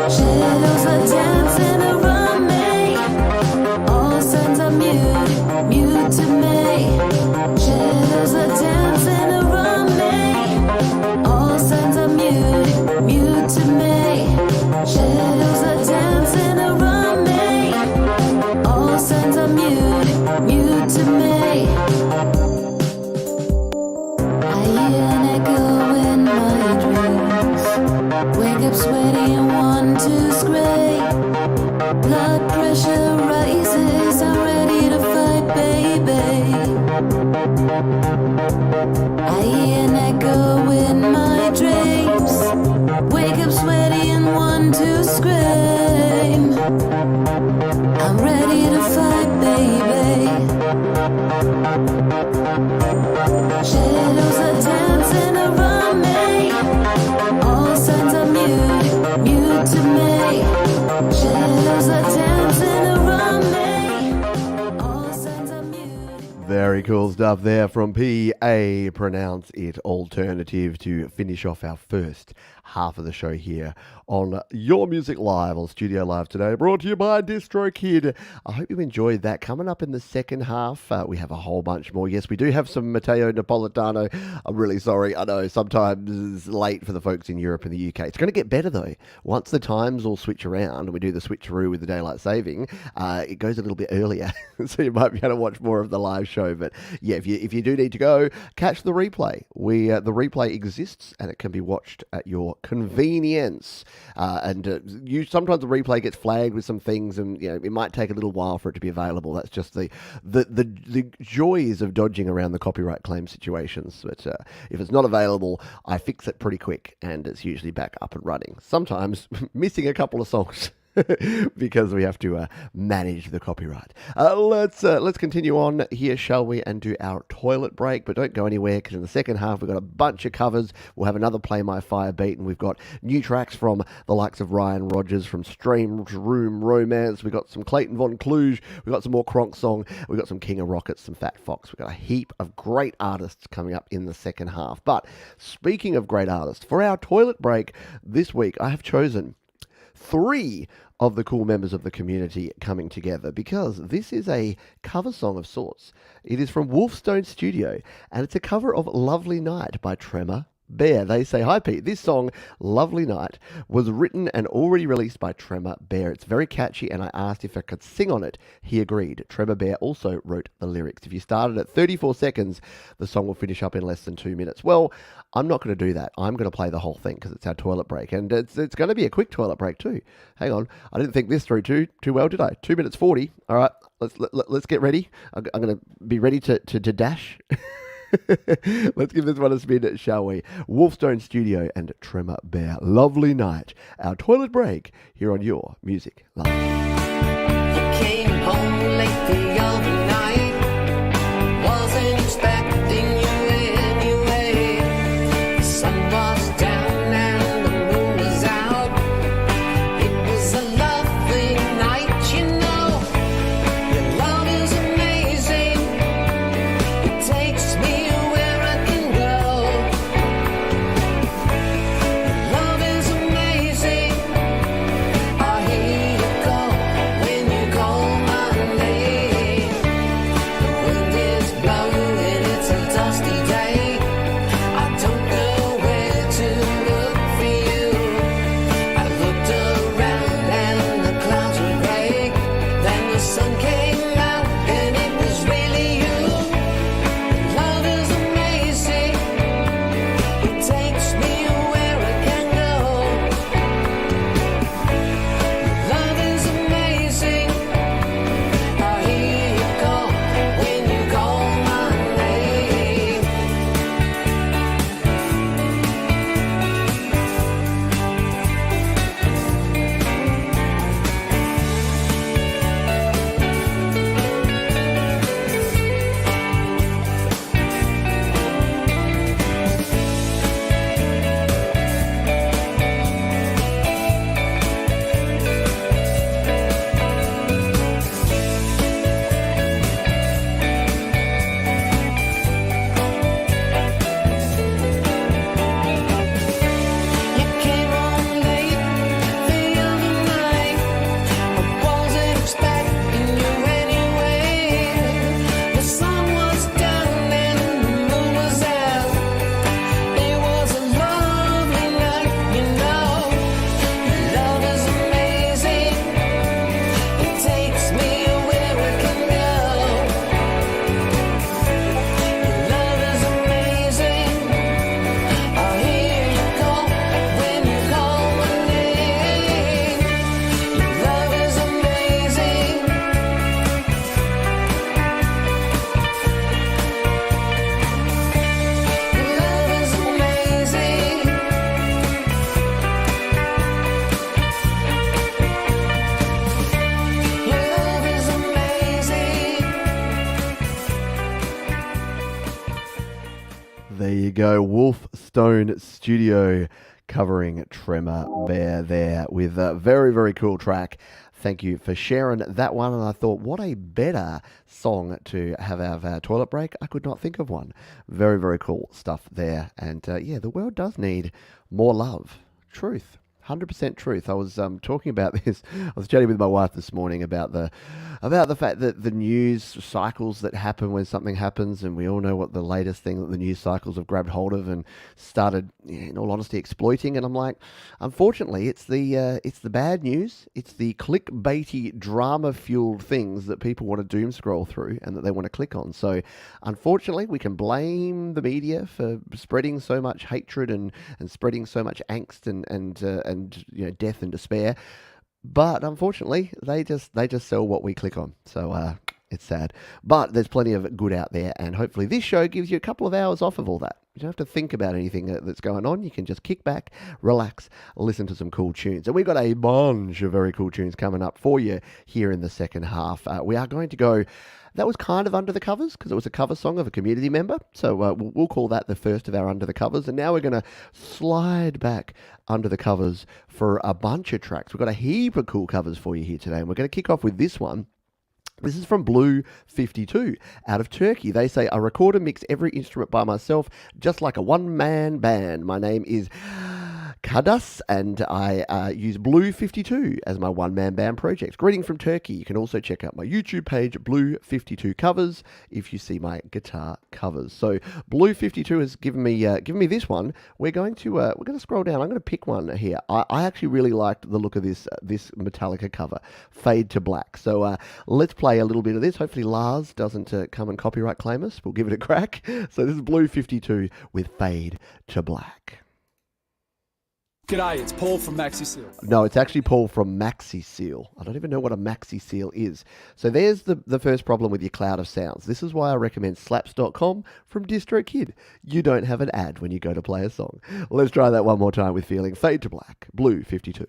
Shadows are dancing around me. All signs are mute to me. Shadows are dancing around me. mute to me. I hear an echo in my dreams. Wake up sweaty and want to scrape. Blood pressure rises, I'm ready to fight, baby. I hear an echo in my dreams. Wake up sweaty and want to scream. I'm ready to fight, baby. Shadows are dancing around me. All signs are mute to me. Shadows are dancing around me. All signs are mute. Very cool stuff there from PA Pronounce It Alternative to finish off our first half of the show here on Your Music Live on Studio Live today, brought to you by DistroKid. I hope you enjoyed that. Coming up in the second half, we have a whole bunch more. Yes, we do have some Mateo Napolitano. I'm really sorry. I know sometimes it's late for the folks in Europe and the UK. It's going to get better though. Once the times all switch around and we do the switcheroo with the daylight saving, it goes a little bit earlier. So you might be able to watch more of the live show. But yeah, if you do need to go, catch the replay. The replay exists and it can be watched at your convenience. Sometimes the replay gets flagged with some things, and it might take a little while for it to be available. That's just the joys of dodging around the copyright claim situations. But if it's not available, I fix it pretty quick, and it's usually back up and running. Sometimes missing a couple of songs. Because we have to manage the copyright. Let's continue on here, shall we, and do our toilet break. But don't go anywhere, because in the second half we've got a bunch of covers. We'll have another Play My Fire beat, and we've got new tracks from the likes of Ryan Rogers from Stream Room Romance. We've got some Clayton von Cluj. We've got some more Cronksong. We've got some King of Rockets, some Fat Fox. We've got a heap of great artists coming up in the second half. But speaking of great artists, for our toilet break this week, I have chosen 3 of the cool members of the community coming together, because this is a cover song of sorts. It is from Wolfstone Studio, and it's a cover of Lovely Night by Tremor Bear. They say, hi Pete, this song, Lovely Night, was written and already released by Tremor Bear. It's very catchy, and I asked if I could sing on it. He agreed. Tremor Bear also wrote the lyrics. If you started at 34 seconds, the song will finish up in less than 2 minutes. Well, I'm not going to do that. I'm going to play the whole thing because it's our toilet break, and it's going to be a quick toilet break too. Hang on, I didn't think this through too well, did I? 2 minutes 40. All right, let's get ready. I'm going to be ready to dash. Let's give this one a spin, shall we? Wolfstone Studio and Tremor Bear. Lovely Night. Our toilet break here on Your Music Live. Came home late the other night. Wasn't expecting you anyway. The sun was down and the moon was out. It was a lovely night, you know. Your love is amazing. It takes me where I can go. Your love is amazing. I hear you go. There you go, Wolfstone Studio covering Tremor Bear there with a very, very cool track. Thank you for sharing that one. And I thought, what a better song to have our toilet break. I could not think of one. Very, very cool stuff there. And yeah, the world does need more love. Truth. 100% truth. I was talking about this. I was chatting with my wife this morning about the fact that the news cycles that happen when something happens, and we all know what the latest thing that the news cycles have grabbed hold of and started, in all honesty, exploiting. And I'm like, unfortunately, it's the bad news. It's the clickbaity, drama-fueled things that people want to doom scroll through and that they want to click on. So, unfortunately, we can blame the media for spreading so much hatred and spreading so much angst and death and despair, but unfortunately they just sell what we click on. So it's sad, but there's plenty of good out there, and hopefully this show gives you a couple of hours off of all that. You don't have to think about anything that's going on. You can just kick back, relax, listen to some cool tunes. And we've got a bunch of very cool tunes coming up for you here in the second half. We are going to go, that was kind of under the covers because it was a cover song of a community member. So we'll call that the first of our under the covers. And now we're going to slide back under the covers for a bunch of tracks. We've got a heap of cool covers for you here today. And we're going to kick off with this one. This is from Blue 52 out of Turkey. They say, I record and mix every instrument by myself, just like a one-man band. My name is Kadas, and I use Blue 52 as my one-man band project. Greeting from Turkey. You can also check out my YouTube page, Blue 52 Covers, if you see my guitar covers. So Blue 52 has given me this one. We're going to scroll down. I'm going to pick one here. I actually really liked the look of this Metallica cover, Fade to Black. So let's play a little bit of this. Hopefully Lars doesn't come and copyright claim us. We'll give it a crack. So this is Blue 52 with Fade to Black. G'day, it's Paul from Maxi Seal. No, it's actually Paul from Maxi Seal. I don't even know what a Maxi Seal is. So there's the first problem with your cloud of sounds. This is why I recommend slaps.com from DistroKid. You don't have an ad when you go to play a song. Let's try that one more time with Feeling. Fade to Black, Blue 52.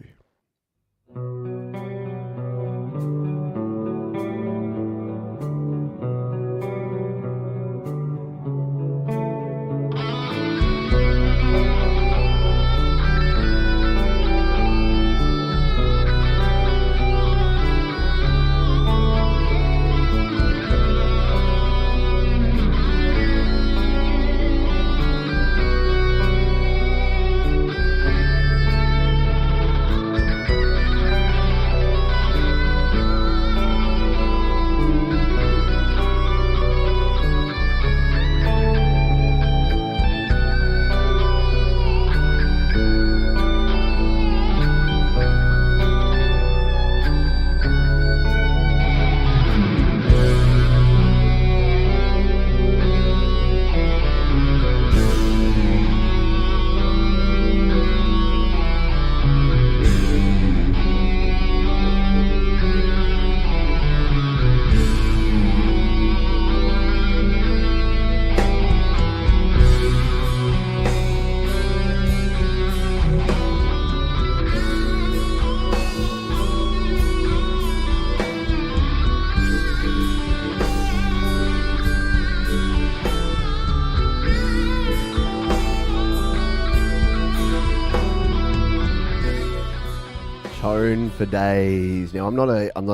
For days. Now, I'm not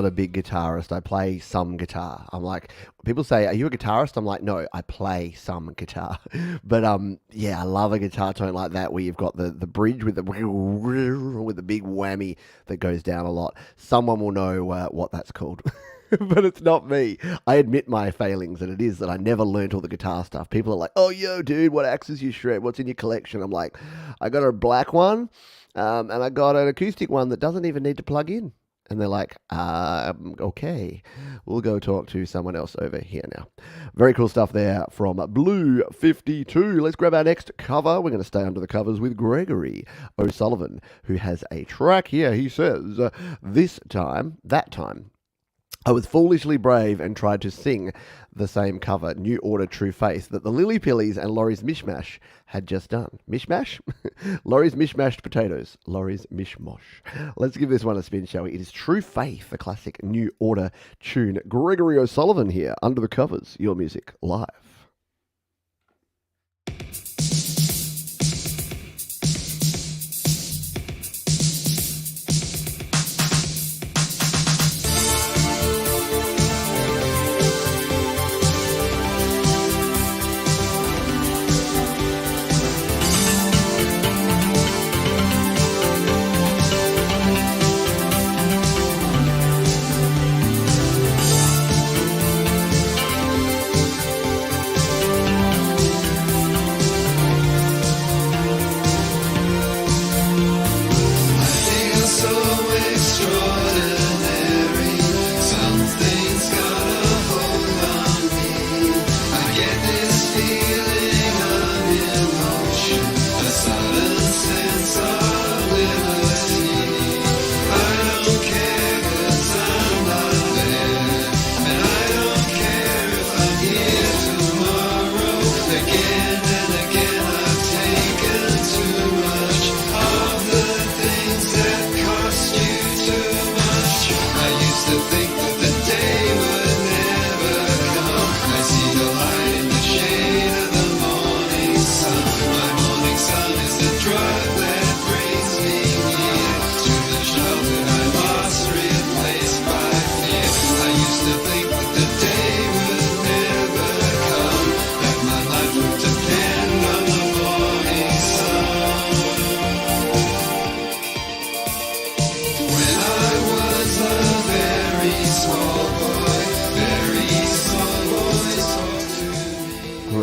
a big guitarist. I play some guitar. I'm like, people say, are you a guitarist? I'm like, no, I play some guitar. But yeah, I love a guitar tone like that where you've got the bridge with the big whammy that goes down a lot. Someone will know what that's called. But it's not me. I admit my failings, and it is that I never learned all the guitar stuff. People are like, oh, yo, dude, what axes you shred? What's in your collection? I'm like, I got a black one, and I got an acoustic one that doesn't even need to plug in. And they're like, okay, we'll go talk to someone else over here now. Very cool stuff there from Blue 52. Let's grab our next cover. We're going to stay under the covers with Gregory O'Sullivan, who has a track here. He says, that time, I was foolishly brave and tried to sing the same cover, New Order, True Faith, that the Lily Pillies and Laurie's Mishmash had just done. Mishmash? Laurie's Mishmashed Potatoes. Laurie's Mishmosh. Let's give this one a spin, shall we? It is True Faith, the classic New Order tune. Gregory O'Sullivan here, under the covers, your music live.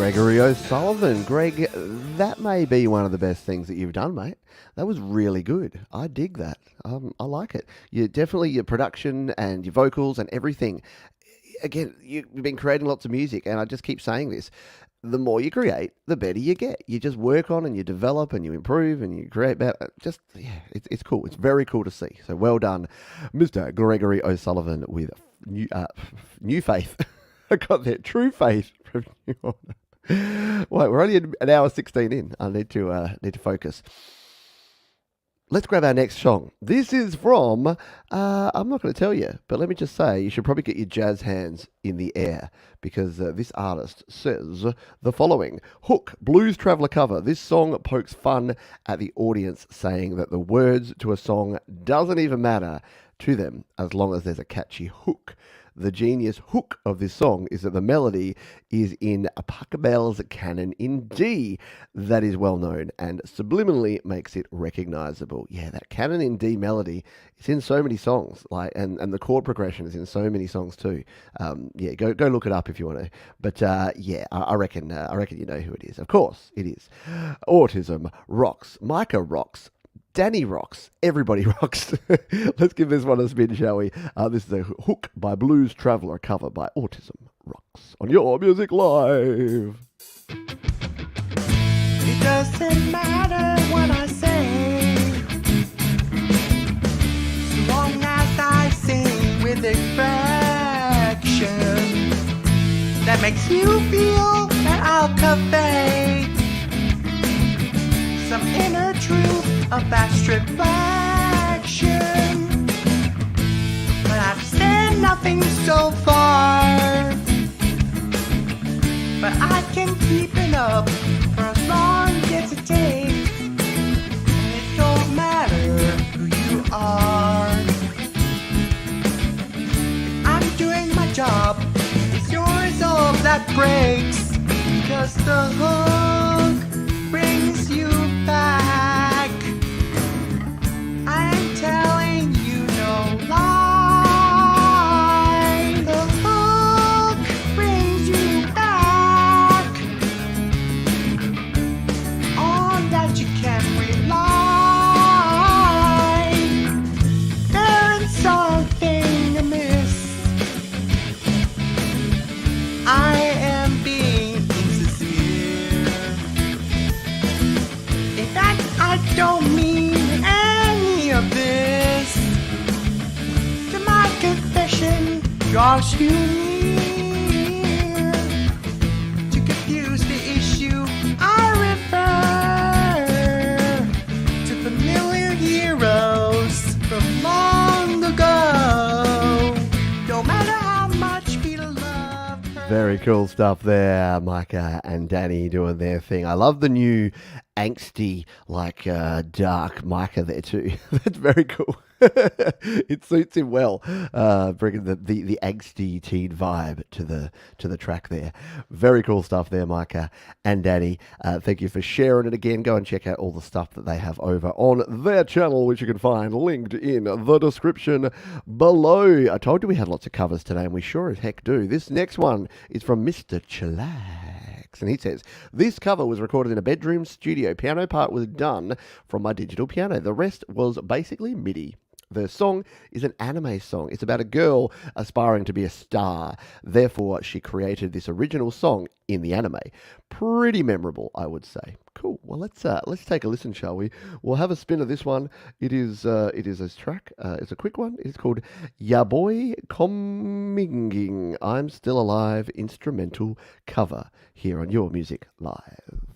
Gregory O'Sullivan. Greg, that may be one of the best things that you've done, mate. That was really good. I dig that. I like it. You definitely, your production and your vocals and everything. Again, you've been creating lots of music, and I just keep saying this. The more you create, the better you get. You just work on and you develop and you improve and you create better. Just, yeah, it's cool. It's very cool to see. So well done, Mr. Gregory O'Sullivan with New Faith. I got that. True Faith from New Order. Wait, we're only an hour 16 in. I need to focus. Let's grab our next song. This is from, I'm not going to tell you, but let me just say, you should probably get your jazz hands in the air because this artist says the following. Hook, Blues Traveler cover. This song pokes fun at the audience, saying that the words to a song doesn't even matter to them as long as there's a catchy hook. The genius hook of this song is that the melody is in Pachelbel's canon in D. That is well known and subliminally makes it recognizable. Yeah, that canon in D melody is in so many songs, and the chord progression is in so many songs too. Yeah, go look it up if you want to. But yeah, I reckon you know who it is. Of course, it is Autism Rocks. Micah rocks. Danny rocks. Everybody rocks. Let's give this one a spin, shall we? This is a Hook by Blues Traveler, cover by Autism Rocks on Your Music Live. It doesn't matter what I say, so long as I sing with affection that makes you feel that I'll convey some inner truth of abstraction. But I've said nothing so far, but I can keep it up for as long as it takes. And it don't matter who you are. If I'm doing my job, it's your resolve that breaks, because the hook brings you back. I'm telling you no lie. The hook brings you back. On that you can rely. There is something amiss. I am being insincere. In fact, I don't mean any of this. To my confession draws you near. To confuse the issue, I refer to familiar heroes from long ago. No matter how much we love her. Very cool stuff there, Micah and Danny doing their thing. I love the new angsty, dark Micah there too. That's very cool. It suits him well, bringing the angsty teen vibe to the track there. Very cool stuff there, Micah and Danny. Thank you for sharing it again. Go and check out all the stuff that they have over on their channel, which you can find linked in the description below. I told you we had lots of covers today, and we sure as heck do. This next one is from Mr. Chillax, and he says, this cover was recorded in a bedroom studio. Piano part was done from my digital piano. The rest was basically MIDI. The song is an anime song. It's about a girl aspiring to be a star. Therefore, she created this original song in the anime. Pretty memorable, I would say. Cool. Well, let's take a listen, shall we? We'll have a spin of this one. It is a track. It's a quick one. It's called Ya Boy Cominging. I'm Still Alive instrumental cover here on Your Music Live.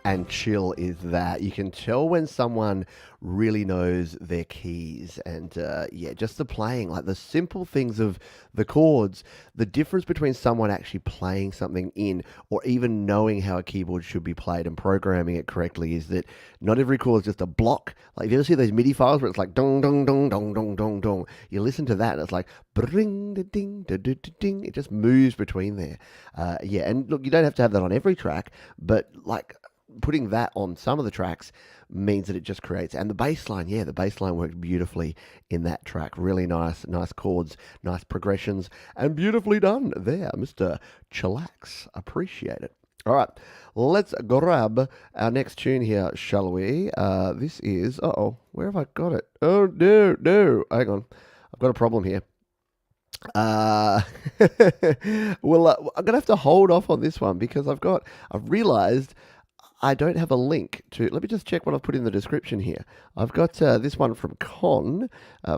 and chill is that. You can tell when someone really knows their keys and yeah, just the playing, like the simple things of the chords, the difference between someone actually playing something in or even knowing how a keyboard should be played and programming it correctly is that not every chord is just a block. Like if you ever see those MIDI files where it's like dong dong dong dong dong dong dong, you listen to that and it's like bring da ding da da da ding. It just moves between there. Yeah, and look, you don't have to have that on every track, but like putting that on some of the tracks means that it just creates, and the bass line, yeah, the bass line worked beautifully in that track. Really nice chords, nice progressions, and beautifully done there, Mr. Chillax. Appreciate it. All right, let's grab our next tune here, shall we? This is, where have I got it? Oh, no, hang on. I've got a problem here. Well, I'm gonna have to hold off on this one because I've realized I don't have a link to. Let me just check what I've put in the description here. I've got this one from Con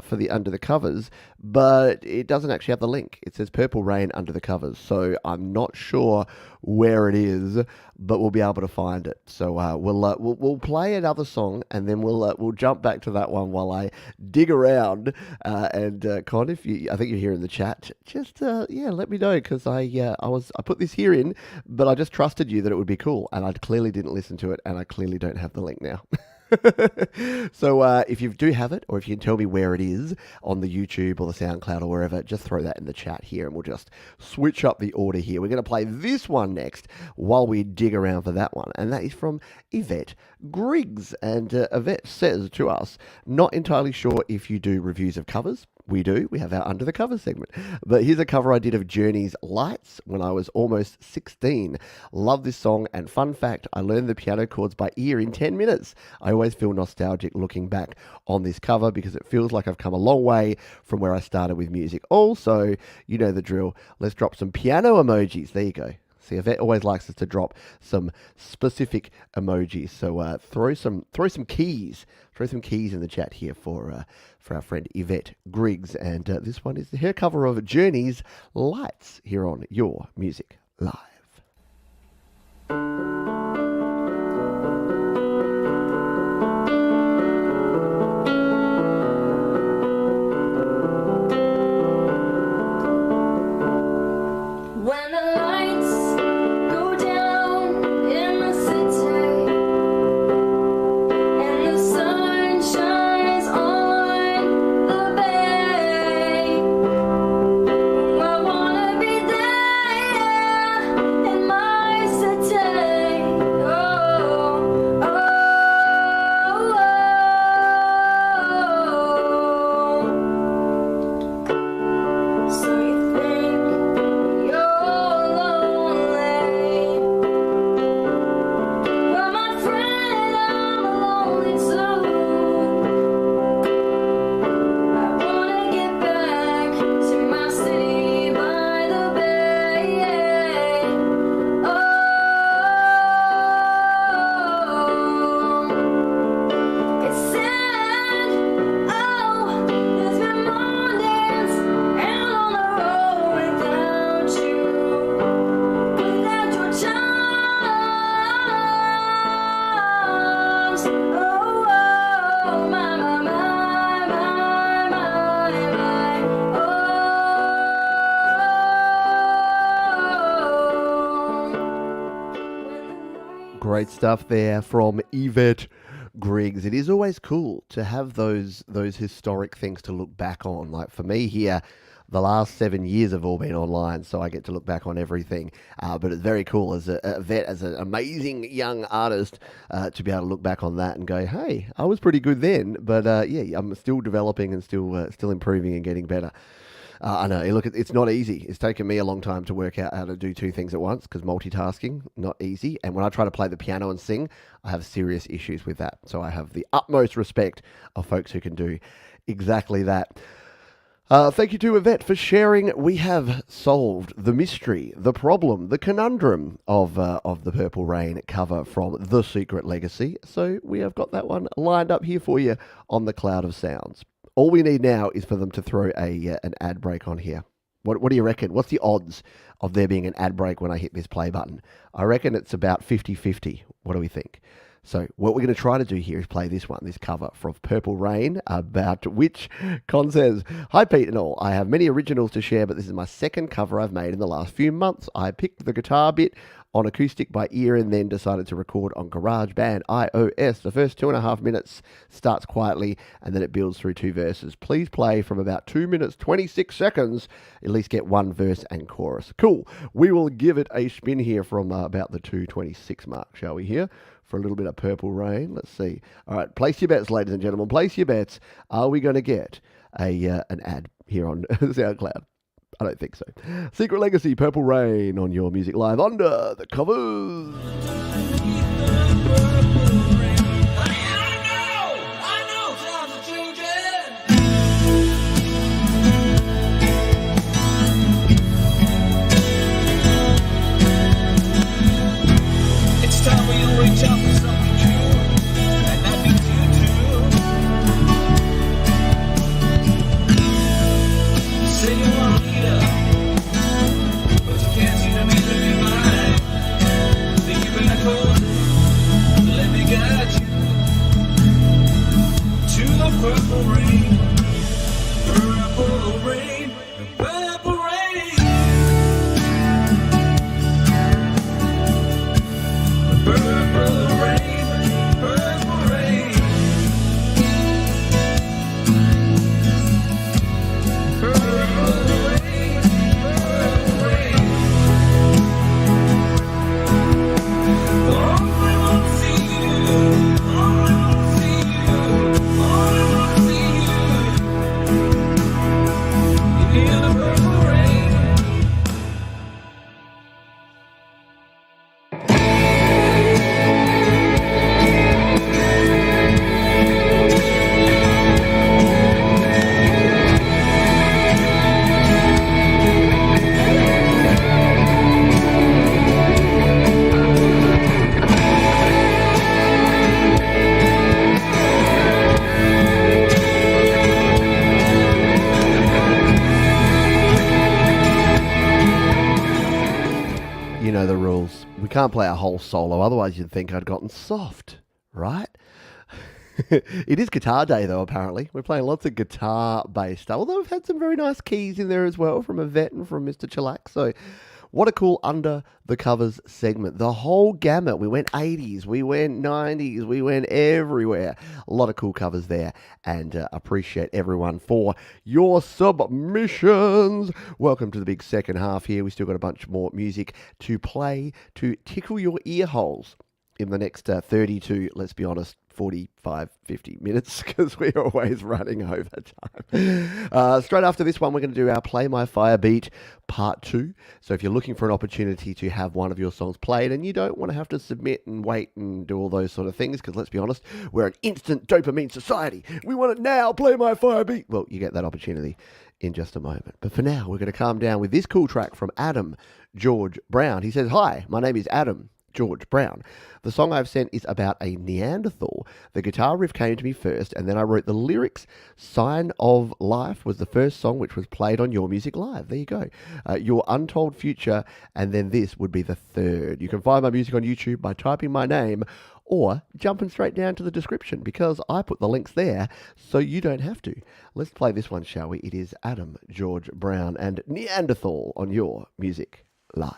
for the Under the Covers, but it doesn't actually have the link. It says Purple Rain Under the Covers, so I'm not sure where it is, but we'll be able to find it. So we'll play another song and then we'll jump back to that one while I dig around. And Con, if I think you're here in the chat, just let me know because I put this here in, but I just trusted you that it would be cool, and I clearly didn't listen to it, and I clearly don't have the link now. So if you do have it, or if you can tell me where it is on the YouTube or the SoundCloud or wherever, just throw that in the chat here and we'll just switch up the order here. We're going to play this one next while we dig around for that one, and that is from Yvette Griggs. And Yvette says to us, not entirely sure if you do reviews of covers. We do. We have our Under the Cover segment. But here's a cover I did of Journey's Lights when I was almost 16. Love this song, and fun fact, I learned the piano chords by ear in 10 minutes. I always feel nostalgic looking back on this cover because it feels like I've come a long way from where I started with music. Also, you know the drill. Let's drop some piano emojis. There you go. See, Yvette always likes us to drop some specific emojis. So throw some keys. Throw some keys in the chat here for our friend Yvette Griggs. And this one is the hair cover of Journey's Lights here on Your Music Live. When the lights go down in the city and the sun shines on the bay, I wanna be there in my city. Oh, oh, oh. So you think you're lonely? Well, my friend, I'm lonely too. I wanna get back to my city by the bay. Oh, it's sad. Oh, there's been mornings out on the road without you, without your charms. Oh, oh, my, my, my, my, my, oh. Great stuff there from Yvette Griggs. It is always cool to have those historic things to look back on. Like for me here, the last 7 years have all been online, so I get to look back on everything. But it's very cool as a vet, as an amazing young artist, to be able to look back on that and go, hey, I was pretty good then, but yeah, I'm still developing and still improving and getting better. I know, look, it's not easy. It's taken me a long time to work out how to do two things at once because multitasking, not easy. And when I try to play the piano and sing, I have serious issues with that. So I have the utmost respect of folks who can do exactly that. Thank you to Yvette for sharing. We have solved the mystery, the problem, the conundrum of the Purple Rain cover from The Secret Legacy. So we have got that one lined up here for you on the Cloud of Sounds. All we need now is for them to throw an ad break on here. What do you reckon? What's the odds of there being an ad break when I hit this play button? I reckon it's about 50-50. What do we think? So what we're going to try to do here is play this cover from Purple Rain, about which Con says, "Hi Pete and all, I have many originals to share, but this is my second cover I've made in the last few months. I picked the guitar bit on acoustic by ear and then decided to record on GarageBand iOS. The first 2.5 minutes starts quietly and then it builds through 2 verses. Please play from about 2 minutes 26 seconds, at least get 1 verse and chorus." Cool. We will give it a spin here from about the 2:26 mark, shall we here? For a little bit of Purple Rain. Let's see. All right, place your bets, ladies and gentlemen. Place your bets. Are we going to get an ad here on SoundCloud? I don't think so. Secret Legacy, Purple Rain on Your Music Live under the covers. It's time for you to reach out for something true, and that means you too. Say you want to lead up, but you can't seem to make up your mind. Think you've been a cold, let me guide you to the purple rain, purple rain, purple rain. Purple rain, purple rain. Purple rain, purple rain. Only want to see you, only want to see you, only want to see you. In the purple rain. You know the rules. We can't play a whole solo, otherwise you'd think I'd gotten soft, right? It is guitar day, though, apparently. We're playing lots of guitar-based stuff, although we've had some very nice keys in there as well from Yvette and from Mr. Chillax. So what a cool Under the Covers segment. The whole gamut. We went 80s, we went 90s, we went everywhere. A lot of cool covers there, and appreciate everyone for your submissions. Welcome to the big second half here. We still got a bunch more music to play to tickle your ear holes in the next 32, let's be honest, 45, 50 minutes, because we're always running over time. Straight after this one, we're going to do our Play My Fire Beat Part 2. So if you're looking for an opportunity to have one of your songs played and you don't want to have to submit and wait and do all those sort of things, because let's be honest, we're an instant dopamine society. We want it now, play my fire beat. Well, you get that opportunity in just a moment. But for now, we're going to calm down with this cool track from Adam George Brown. He says, "Hi, my name is Adam George Brown. The song I've sent is about a Neanderthal. The guitar riff came to me first, and then I wrote the lyrics. Sign of Life was the first song which was played on Your Music Live." There you go. Your Untold Future, and then this would be the third. You can find my music on YouTube by typing my name or jumping straight down to the description, because I put the links there so you don't have to. Let's play this one, shall we? It is Adam George Brown and Neanderthal on Your Music Live.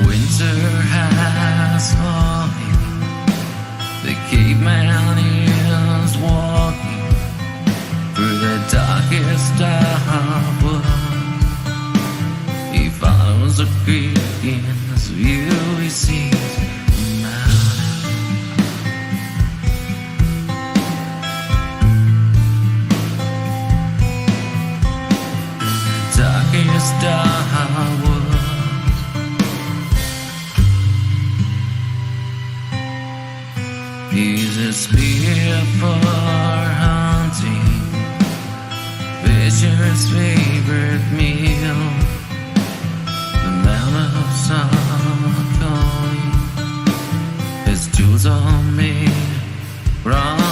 Winter has fallen. The caveman is walking through the darkest hour. He follows a creek in his view. He sees a mountain. darkest hours. He's a spear for hunting, Fisher's favorite meal, the man of Sakali. His tools are made from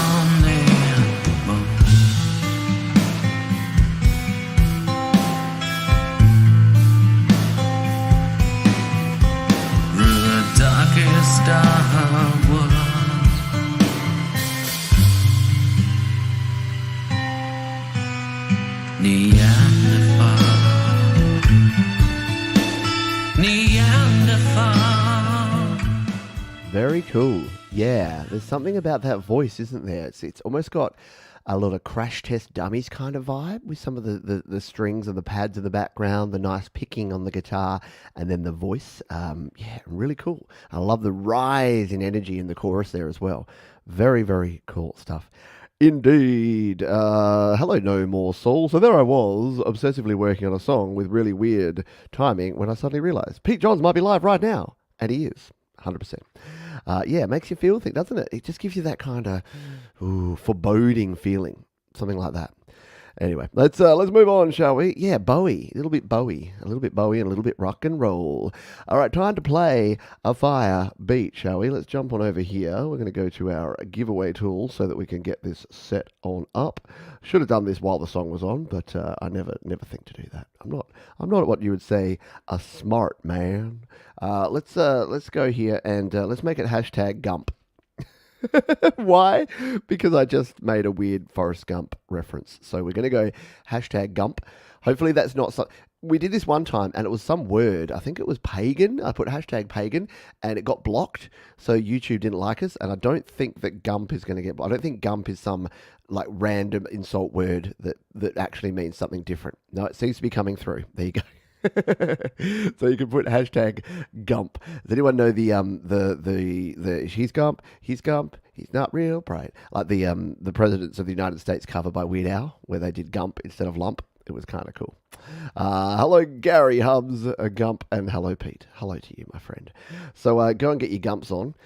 Very cool. Yeah, there's something about that voice, isn't there? It's almost got a lot of Crash Test Dummies kind of vibe with some of the strings and the pads in the background, the nice picking on the guitar, and then the voice. Yeah, really cool. I love the rise in energy in the chorus there as well. Very, very cool stuff. Indeed. Hello, No More Soul. So there I was, obsessively working on a song with really weird timing when I suddenly realized Pete Johns might be live right now. And he is. 100%. Yeah, it makes you feel things, doesn't it? It just gives you that kind of foreboding feeling, something like that. Anyway, let's move on, shall we? Yeah, Bowie, a little bit Bowie, and a little bit rock and roll. All right, time to play a fire beat, shall we? Let's jump on over here. We're going to go to our giveaway tool so that we can get this set on up. Should have done this while the song was on, but I never think to do that. I'm not what you would say a smart man. Let's go here and let's make it hashtag Gump. Why? Because I just made a weird Forrest Gump reference. So we're going to go hashtag Gump. Hopefully that's not so. We did this one time and it was some word. I think it was pagan. I put hashtag pagan and it got blocked. So YouTube didn't like us. And I don't think that Gump is going to get. I don't think Gump is some like random insult word that actually means something different. No, it seems to be coming through. There you go. So you can put hashtag Gump. Does anyone know the he's Gump, he's not real bright, like the Presidents of the United States cover by Weird Al, where they did Gump instead of Lump? It was kind of cool. Hello Gary Hubs, Gump, and hello Pete. Hello to you, my friend. So go and get your Gumps on,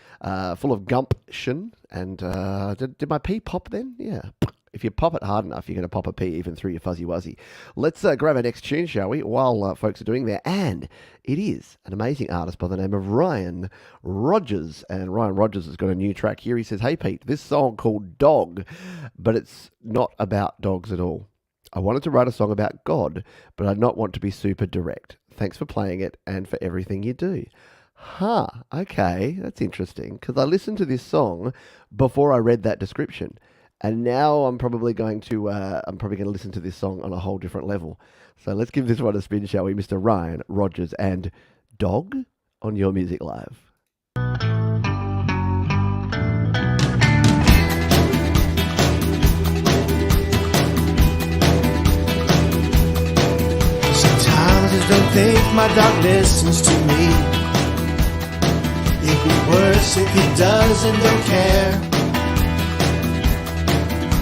full of gumption. And did my P pop then? Yeah. If you pop it hard enough, you're going to pop a P even through your fuzzy wuzzy. Let's grab our next tune, shall we, while folks are doing that. And it is an amazing artist by the name of Ryan Rogers. And Ryan Rogers has got a new track here. He says, hey, Pete, this song called Dog, but it's not about dogs at all. I wanted to write a song about God, but I'd not want to be super direct. Thanks for playing it and for everything you do. Okay, that's interesting, because I listened to this song before I read that description. And now I'm probably going to listen to this song on a whole different level. So let's give this one a spin, shall we? Mr. Ryan Rogers and Dog on Your Music Live. Sometimes I don't think my dog listens to me. It'd be worse if he does and don't care.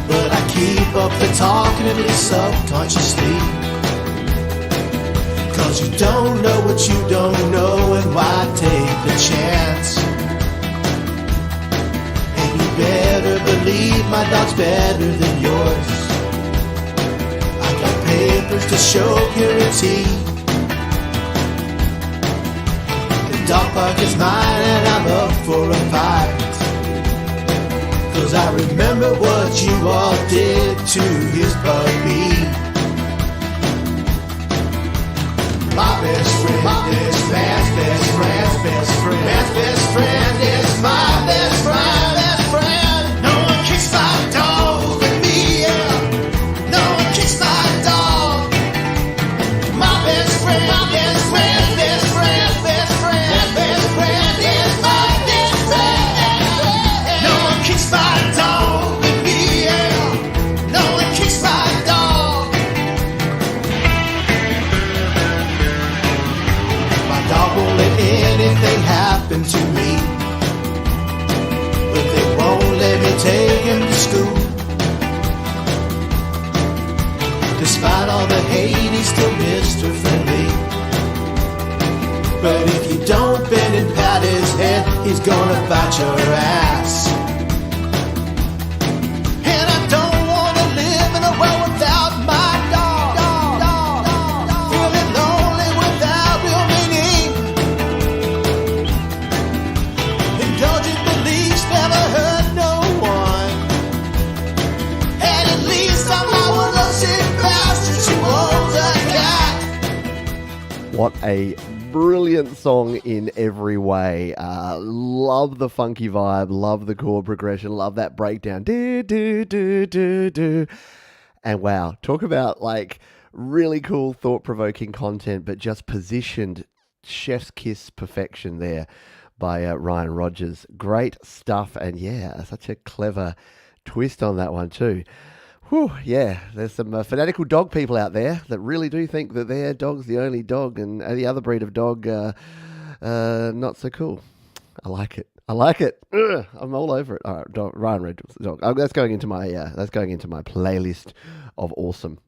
But I keep up the talking of me subconsciously. Cause you don't know what you don't know, and why take the chance? And you better believe my dog's better than yours. I got papers to show purity. The dog park is mine and I'm up for a fight. Cause I remember what you all did to his puppy. My best friend, my best man's best friend's best friend, man's best friend is my best friend, best friend. No one kicks my dog with me, yeah. No one kicks my dog. My best friend, my best friend, best friend, best friend, best friend is my best friend. No one kicks my dog with me, yeah. No one kicks my dog. My dog won't let anything happen to me. But if you don't bend and pat his head, he's gonna bite your ass. And I don't wanna live in a world without my dog. Feeling lonely without real meaning. Indulgent beliefs never hurt no one. And at least I'm not one of those sick bastards who owns a cat. What a brilliant song in every way. Love the funky vibe, love the chord progression, love that breakdown. Do, do, do, do, do. And wow, talk about like really cool, thought-provoking content, but just positioned chef's kiss perfection there by Ryan Rogers. Great stuff, and yeah, such a clever twist on that one too. Whew, yeah, there's some fanatical dog people out there that really do think that their dog's the only dog and the other breed of dog, not so cool. I like it. I like it. Ugh, I'm all over it. All right, Ryan Rogers, dog. That's going into my playlist of awesome.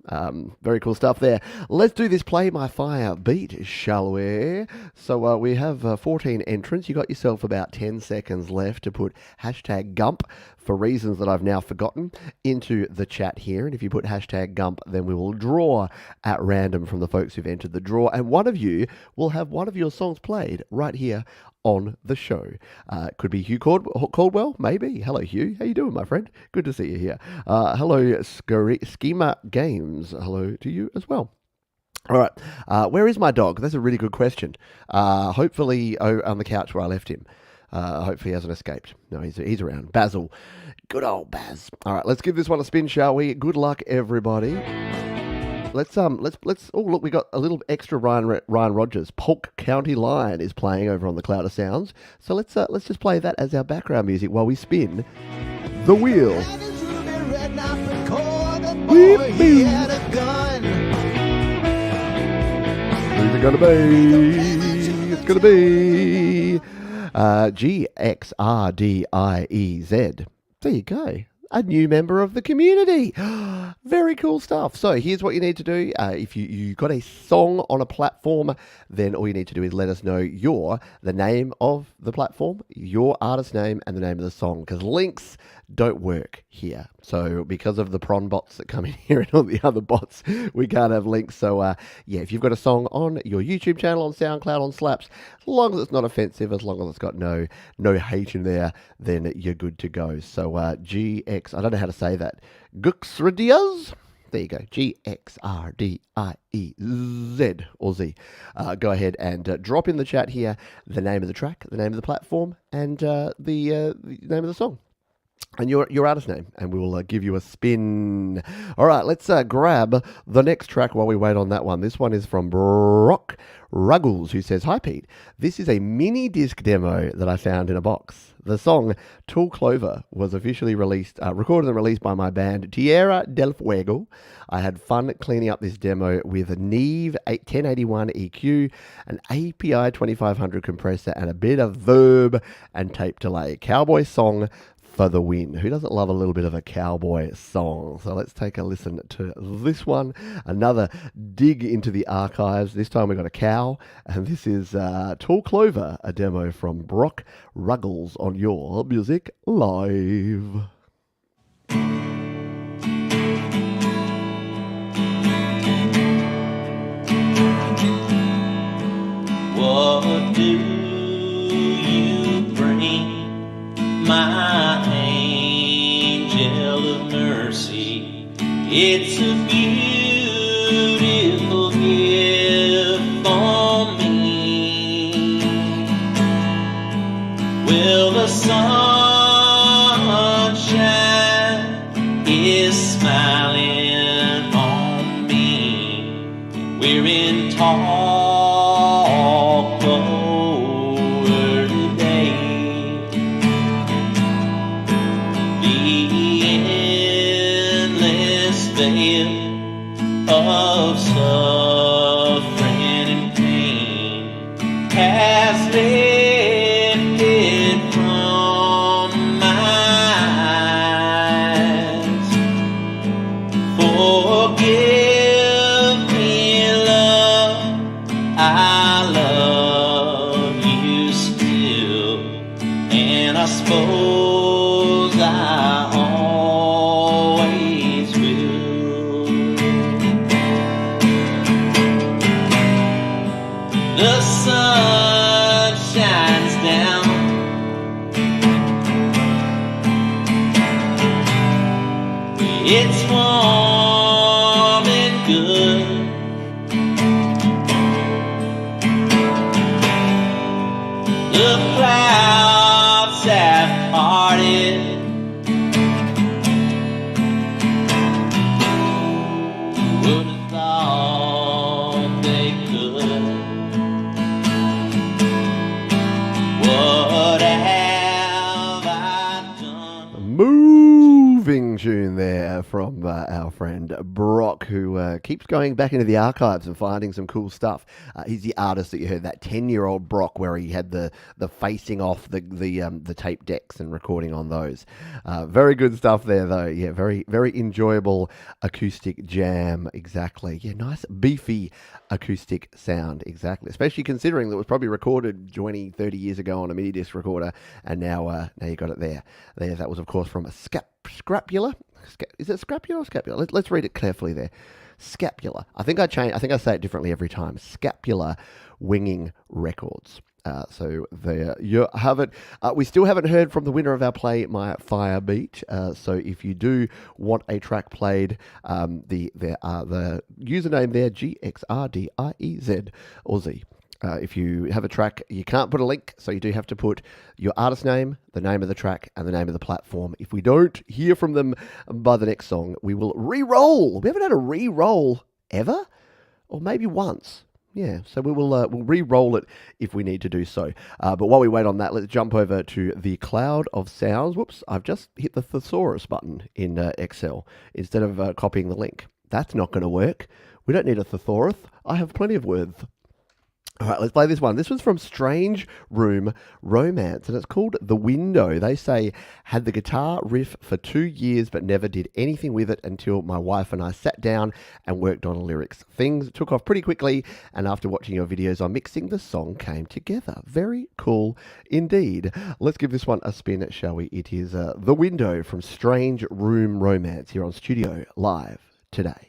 Very cool stuff there. Let's do this Play My Fire beat, shall we? So we have 14 entrants. You got yourself about 10 seconds left to put hashtag Gump, for reasons that I've now forgotten, into the chat here. And if you put hashtag Gump, then we will draw at random from the folks who've entered the draw. And one of you will have one of your songs played right here on the show. Could be Hugh Caldwell, maybe. Hello, Hugh. How you doing, my friend? Good to see you here. Hello, Schema Games. Hello to you as well. All right. Where is my dog? That's a really good question. Hopefully on the couch where I left him. Hopefully he hasn't escaped. No, he's around. Basil. Good old Baz. All right, let's give this one a spin, shall we? Good luck, everybody. Let's oh look, we got a little extra Ryan Rogers. Polk County Line is playing over on the Cloud of Sounds. So let's just play that as our background music while we spin the wheel. Who's it gonna be? It's gonna be GXRDIEZ. There you go. A new member of the community. Very cool stuff. So here's what you need to do. If you got a song on a platform, then all you need to do is let us know the name of the platform, your artist name, and the name of the song, because links don't work here. So because of the prawn bots that come in here and all the other bots, we can't have links. So yeah, if you've got a song on your YouTube channel, on SoundCloud, on Slaps, as long as it's not offensive, as long as it's got no hate in there, then you're good to go. So GX, I don't know how to say that. Guxradias? There you go. GXRDIEZ or Z. Go ahead and drop in the chat here the name of the track, the name of the platform, and the name of the song. And your artist name, and we will give you a spin. All right, let's grab the next track while we wait on that one. This one is from Brock Ruggles, who says, "Hi Pete, this is a mini disc demo that I found in a box. The song Tall Clover was officially recorded and released by my band Tierra del Fuego. I had fun cleaning up this demo with a Neve 1081 EQ, an API 2500 compressor, and a bit of verb and tape delay. Cowboy song for the win." Who doesn't love a little bit of a cowboy song? So let's take a listen to this one. Another dig into the archives. This time we got a cow, and this is Tall Clover, a demo from Brock Ruggles on Your Music Live. What do you bring, my angel of mercy? It's a beautiful gift for me. Well, the sunshine is smiling on me. We're in tall clover today. The endless veil of suffering and pain has lifted from my eyes. Forgive me, love, I love the sun shines down. It's warm and good. The clouds have parted. Would have thought they could. What have I done? Moving tune there from our friend Brock, who keeps going back into the archives and finding some cool stuff. He's the artist that you heard, that 10-year-old Brock, where he had the facing off the tape decks and recording on those. Very good stuff there, though. Yeah, very, very enjoyable acoustic jam. Exactly. Yeah, nice beefy acoustic sound. Exactly. Especially considering that it was probably recorded 20, 30 years ago on a mini disc recorder, and now you got it there. That was, of course, from a Scapula. Is it Scapula or Scapula? Let's read it carefully there. Scapula. I think I say it differently every time. Scapula Winging Records. So there you have it. We still haven't heard from the winner of our Play My Fire Beat. So if you do want a track played, the username there, GXRDIEZ or Z. If you have a track, you can't put a link, so you do have to put your artist name, the name of the track, and the name of the platform. If we don't hear from them by the next song, we will re-roll. We haven't had a re-roll ever, or maybe once. Yeah, so we'll re-roll it if we need to do so. But while we wait on that, let's jump over to the cloud of sounds. Whoops, I've just hit the thesaurus button in Excel instead of copying the link. That's not going to work. We don't need a thesaurus. I have plenty of words. All right, let's play this one. This was from Strange Room Romance, and it's called The Window. They say, had the guitar riff for 2 years, but never did anything with it until my wife and I sat down and worked on lyrics. Things took off pretty quickly, and after watching your videos on mixing, the song came together. Very cool indeed. Let's give this one a spin, shall we? It is The Window from Strange Room Romance here on Studio Live today.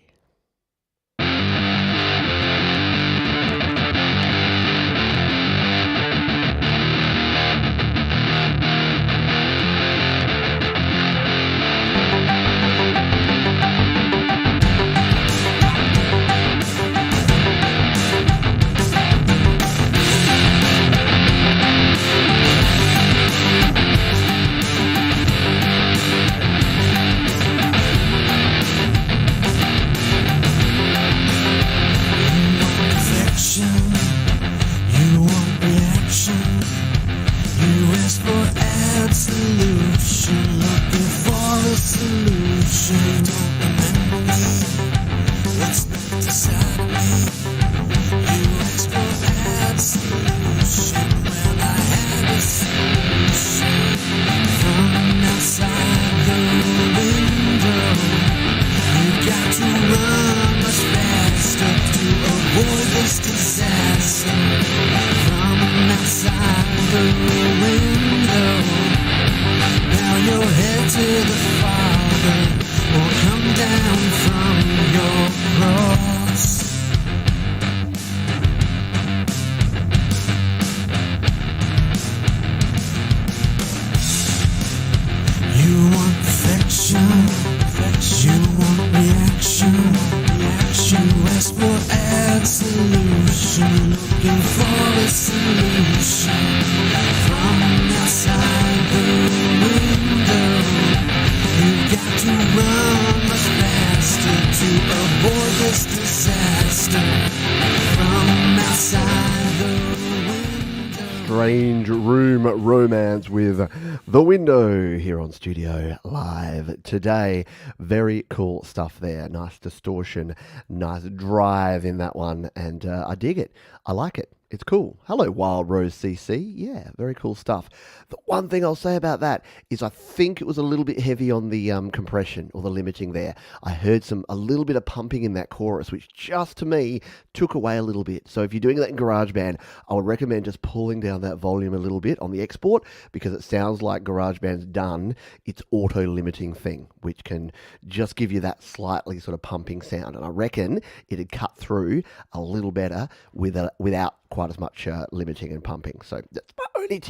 Strange Room Romance with The Window here on Studio Live today. Very cool stuff there. Nice distortion, nice drive in that one, and I dig it. I like it. It's cool. Hello, Wild Rose CC. Yeah, very cool stuff. The one thing I'll say about that is I think it was a little bit heavy on the compression or the limiting there. I heard a little bit of pumping in that chorus, which just to me took away a little bit. So if you're doing that in GarageBand, I would recommend just pulling down that volume a little bit on the export, because it sounds like GarageBand's done its auto-limiting thing, which can just give you that slightly sort of pumping sound. And I reckon it'd cut through a little better without quite as much limiting and pumping. So that's my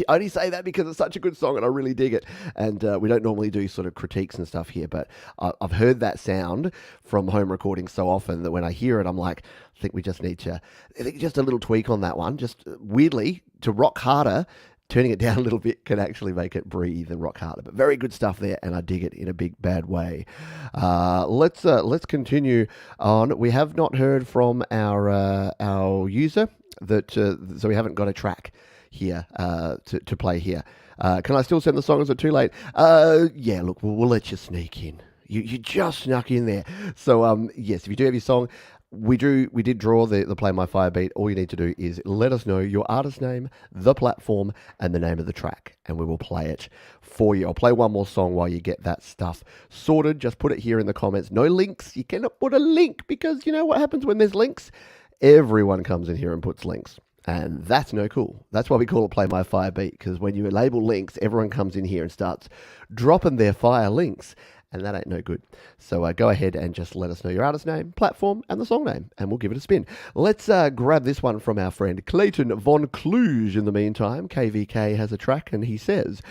only say that because it's such a good song and I really dig it. And we don't normally do sort of critiques and stuff here, but I've heard that sound from home recordings so often that when I hear it, I'm like, I think we just need to, I think just a little tweak on that one. Just weirdly, to rock harder, turning it down a little bit can actually make it breathe and rock harder. But very good stuff there, and I dig it in a big bad way. Let's continue on. We have not heard from our user that so we haven't got a track here to play here. Can I still send the song? Is it too late? Yeah, look, we'll let you sneak in. You just snuck in there. So yes, if you do have your song, we did draw the Play My Fire beat. All you need to do is let us know your artist name, the platform, and the name of the track, and we will play it for you. I'll play one more song while you get that stuff sorted. Just put it here in the comments. No links. You cannot put a link because you know what happens when there's links? Everyone comes in here and puts links. And that's no cool. That's why we call it Play My Fire beat, because when you label links, everyone comes in here and starts dropping their fire links. And that ain't no good. So go ahead and just let us know your artist name, platform, and the song name, and we'll give it a spin. Let's grab this one from our friend Clayton von Cluj. In the meantime, KVK has a track, and he says,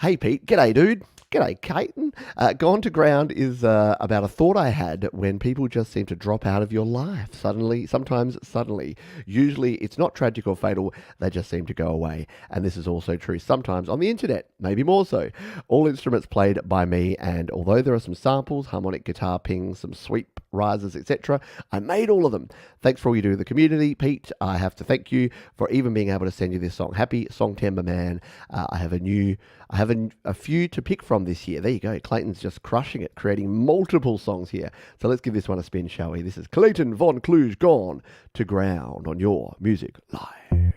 "Hey Pete, g'day dude. G'day, Clayton. Gone to Ground is about a thought I had when people just seem to drop out of your life sometimes suddenly. Usually it's not tragic or fatal, they just seem to go away. And this is also true sometimes on the internet, maybe more so. All instruments played by me, and although there are some samples, harmonic guitar pings, some sweep rises, etc., I made all of them. Thanks for all you do in the community, Pete. I have to thank you for even being able to send you this song. Happy Songtember, man. I have a few to pick from this year." There you go. Clayton's just crushing it, creating multiple songs here. So let's give this one a spin, shall we? This is Clayton von Cluj, Gone to Ground on Your Music Live.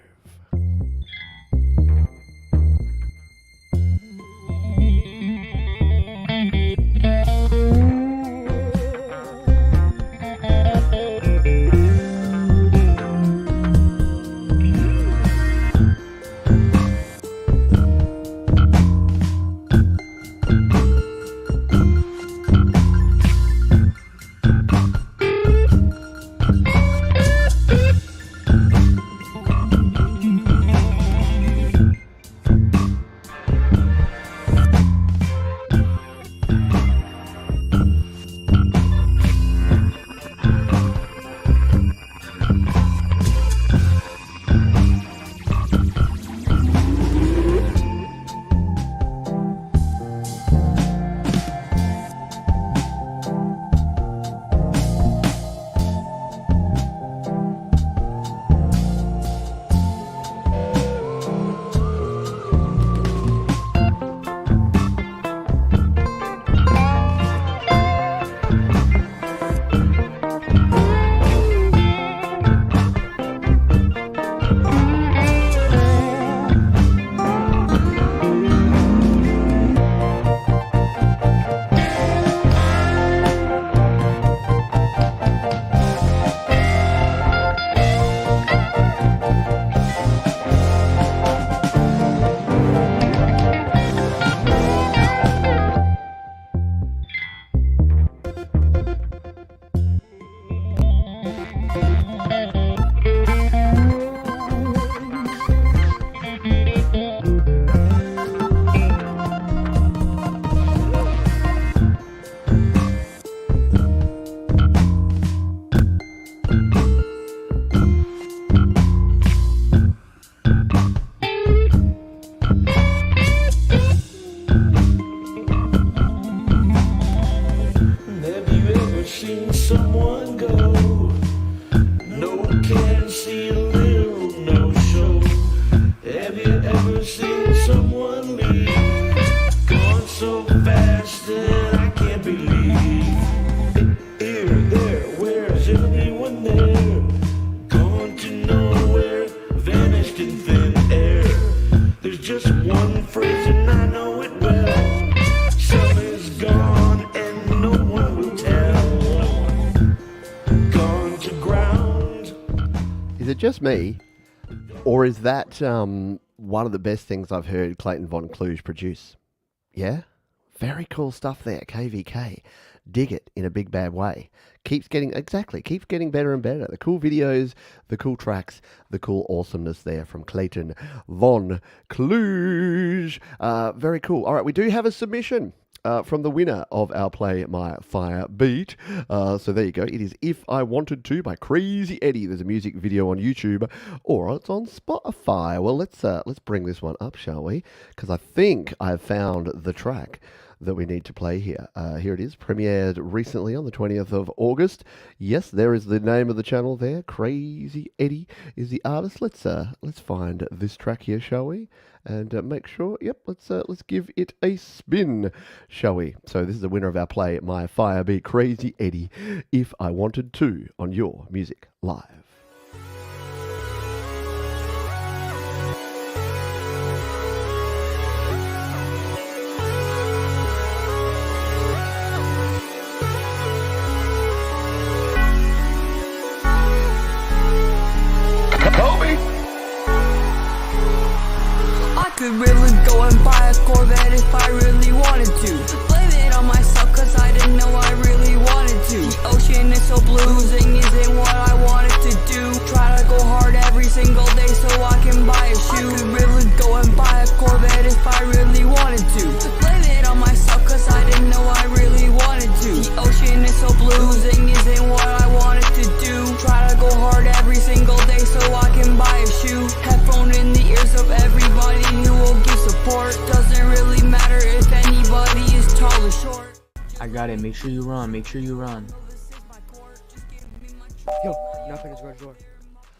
Just me, or is that one of the best things I've heard Clayton von Cluj produce? Yeah? Very cool stuff there, KVK. dig it in a big bad way. Keeps getting better and better. The cool videos, the cool tracks, the cool awesomeness there from Clayton von Cluj. Very cool. All right, we do have a submission from the winner of our Play My Fire beat. So there you go. It is If I Wanted To by Crazy Eddie. There's a music video on YouTube or it's on Spotify. Well, let's bring this one up, shall we? Because I think I've found the track that we need to play here. Here it is, premiered recently on the 20th of August. Yes, there is the name of the channel there. Crazy Eddie is the artist. Let's find this track here, shall we? And make sure, let's give it a spin, shall we? So this is the winner of our Play My Fire beat, Crazy Eddie, If I Wanted To, on Your Music Live. Could really go and buy a Corvette if I really wanted to. Blame it on myself cause I didn't know I really wanted to. The ocean is so blue, zing isn't what I wanted to do. Try to go hard every single day so I can buy a shoe. I could really go and buy a Corvette if I really wanted to. Blame it on myself cause I didn't know I really wanted to. The ocean is so blue, zing isn't what I wanted to do. Try to go hard every single day so I can buy a shoe. Headphone in the ears of everybody who will give support. Doesn't really matter if anybody is tall or short. I got it. Make sure you run. Make sure you run. Yo, knock on his garage door.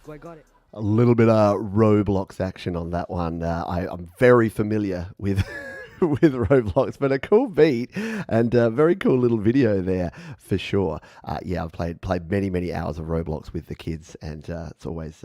Go, I got it. A little bit of Roblox action on that one. I'm very familiar with with Roblox, but a cool beat and a very cool little video there for sure. I've played many hours of Roblox with the kids, and it's always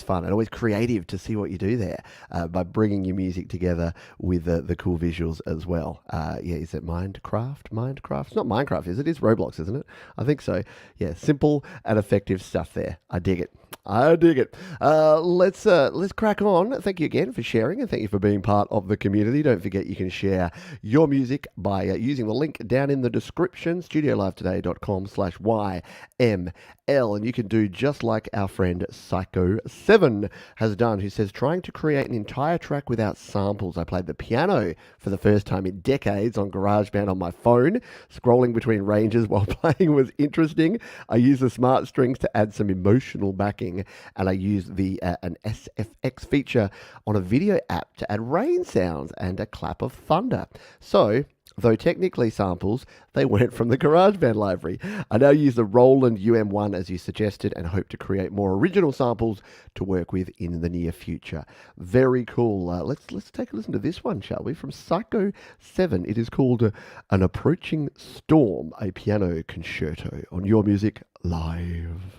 fun and always creative to see what you do there by bringing your music together with the cool visuals as well. Is it Minecraft? It's not Minecraft, is it? It's Roblox, isn't it? I think so. Yeah, simple and effective stuff there. I dig it. Let's crack on. Thank you again for sharing, and thank you for being part of the community. Don't forget you can share your music by using the link down in the description, studiolivetoday.com/YML, and you can do just like our friend Psycho7 has done, who says, trying to create an entire track without samples. I played the piano for the first time in decades on GarageBand on my phone. Scrolling between ranges while playing was interesting. I used the smart strings to add some emotional backing, and I used an SFX feature on a video app to add rain sounds and a clap of thunder. So, though technically samples, they weren't from the GarageBand library. I now use the Roland UM1 as you suggested and hope to create more original samples to work with in the near future. Very cool. Let's take a listen to this one, shall we? From Psycho7. It is called An Approaching Storm, a piano concerto on Your Music Live.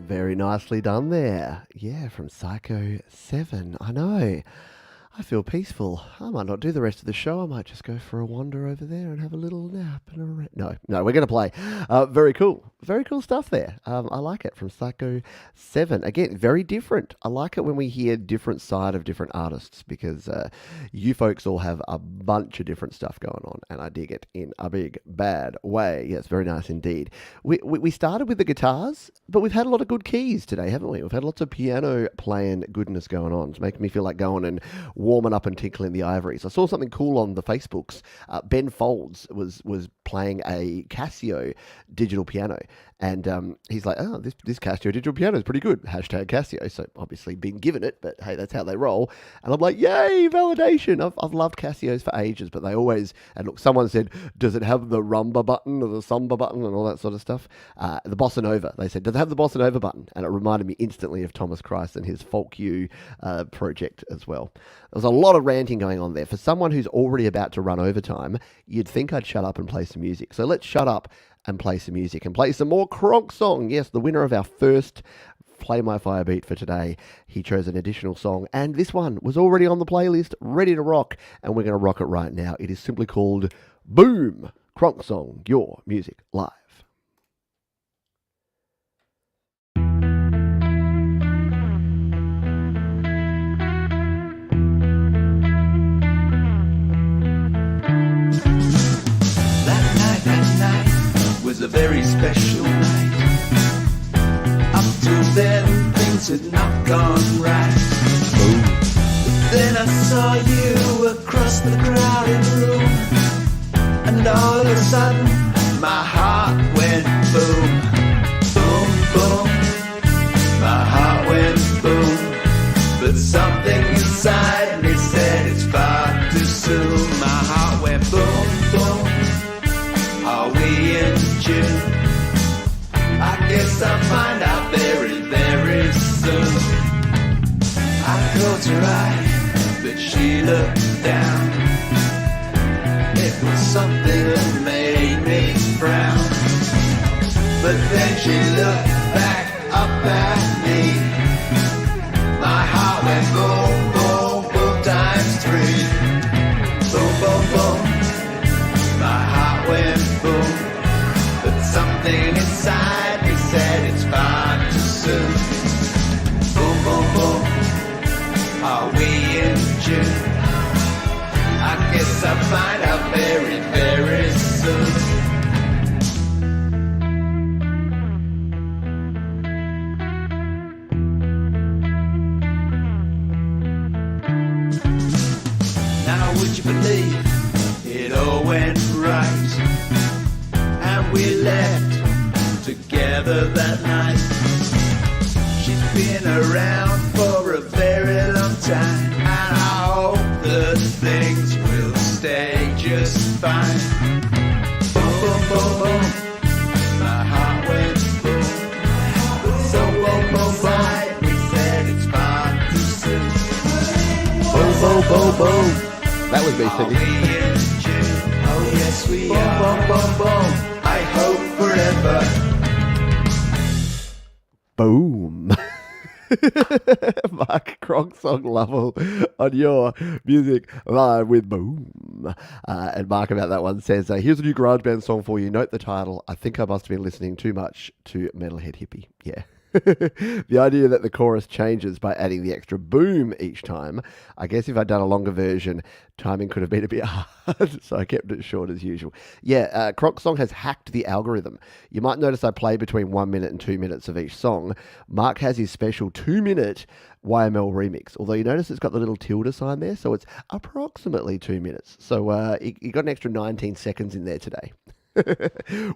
Very nicely done there. Yeah, from Psycho 7. I know. I feel peaceful. I might not do the rest of the show. I might just go for a wander over there and have a little nap. And no, we're going to play. Very cool. Very cool stuff there. I like it, from Psycho 7. Again, very different. I like it when we hear different side of different artists, because you folks all have a bunch of different stuff going on, and I dig it in a big, bad way. Yes, very nice indeed. We started with the guitars, but we've had a lot of good keys today, haven't we? We've had lots of piano playing goodness going on. It's making me feel like going and warming up and tinkling the ivories. I saw something cool on the Facebooks. Ben Folds was playing a Casio digital piano, and he's like, oh, this Casio digital piano is pretty good. Hashtag Casio. So obviously been given it, but hey, that's how they roll. And I'm like, yay, validation. I've loved Casios for ages, but they always, and look, someone said, does it have the rumba button or the samba button and all that sort of stuff? The Bossa Nova, they said, does it have the Bossa Nova button? And it reminded me instantly of Thomas Christ and his Folk U project as well. There was a lot of ranting going on there. For someone who's already about to run overtime, you'd think I'd shut up and play some music. So let's shut up and play some music and play some more Cronksong. Yes, the winner of our first Play My Fire beat for today. He chose an additional song, and this one was already on the playlist, ready to rock, and we're going to rock it right now. It is simply called Boom! Cronksong, your music live. That night was a very special night. Up till then, things had not gone right. Then I saw you across the crowded room, and all of a sudden, my heart went boom. Boom, boom. My heart went boom. But something inside me said it's far too soon. My heart went boom, boom. Are we in June? I guess I'll find out very, very soon. I closed her eye, but she looked down. It was something that made me frown. But then she looked back up at me. My heart went boom, boom, boom times three. Boom, boom, boom. My heart went boom. But something inside me said it's far too soon. Boom, boom, boom. Are we in June? I guess I'll find out very, very soon. Now would you believe it all went right? And we left together that night. She's been around for a very long time, and I hope that things will stay just fine. Boom, boom, boom, boom. My heart went boom. So boom, boom, boom. We said it's far too soon. Boom, boom, boom, boom. That was me Are we singing. in June? Oh yes we are. Boom, boom, boom, boom. I hope forever. Boom. Mark Cronksong level on your music live with Boom. And Mark about that one says, here's a new garage band song for you. Note the title. I think I must have been listening too much to Metalhead Hippie. Yeah. The idea that the chorus changes by adding the extra boom each time. I guess if I'd done a longer version, timing could have been a bit hard, so I kept it short as usual. Yeah, Cronksong has hacked the algorithm. You might notice I play between 1 minute and 2 minutes of each song. Mark has his special 2-minute YML remix, although you notice it's got the little tilde sign there, so it's approximately 2 minutes. So you got an extra 19 seconds in there today.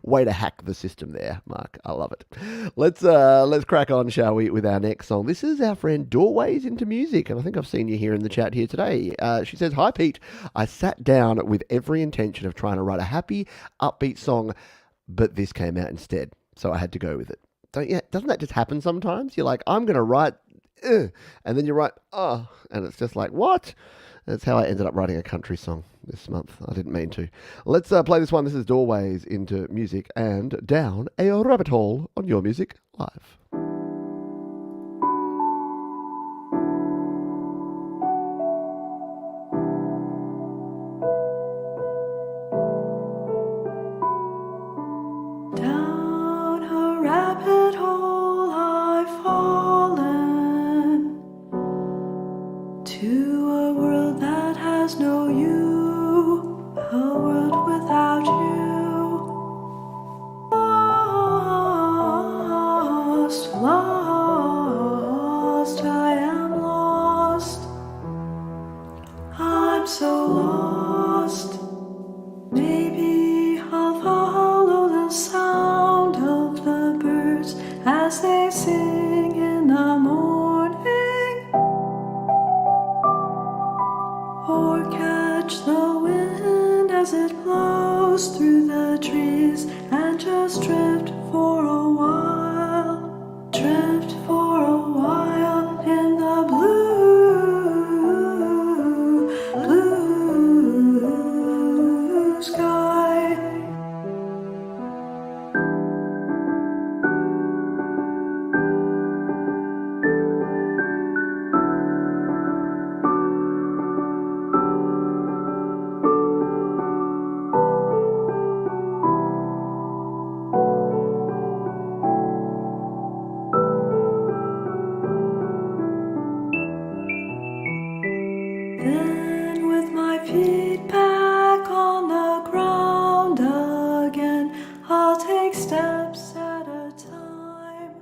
Way to hack the system there, Mark. I love it. Let's crack on, shall we, with our next song. This is our friend Doorways into Music, and I think I've seen you here in the chat here today. She says, hi, Pete. I sat down with every intention of trying to write a happy, upbeat song, but this came out instead, so I had to go with it. Doesn't that just happen sometimes? You're like, I'm going to write, and then you write, and it's just like, what? That's how I ended up writing a country song this month. I didn't mean to. Let's play this one. This is Doorways into Music and Down a Rabbit Hole on Your Music Live.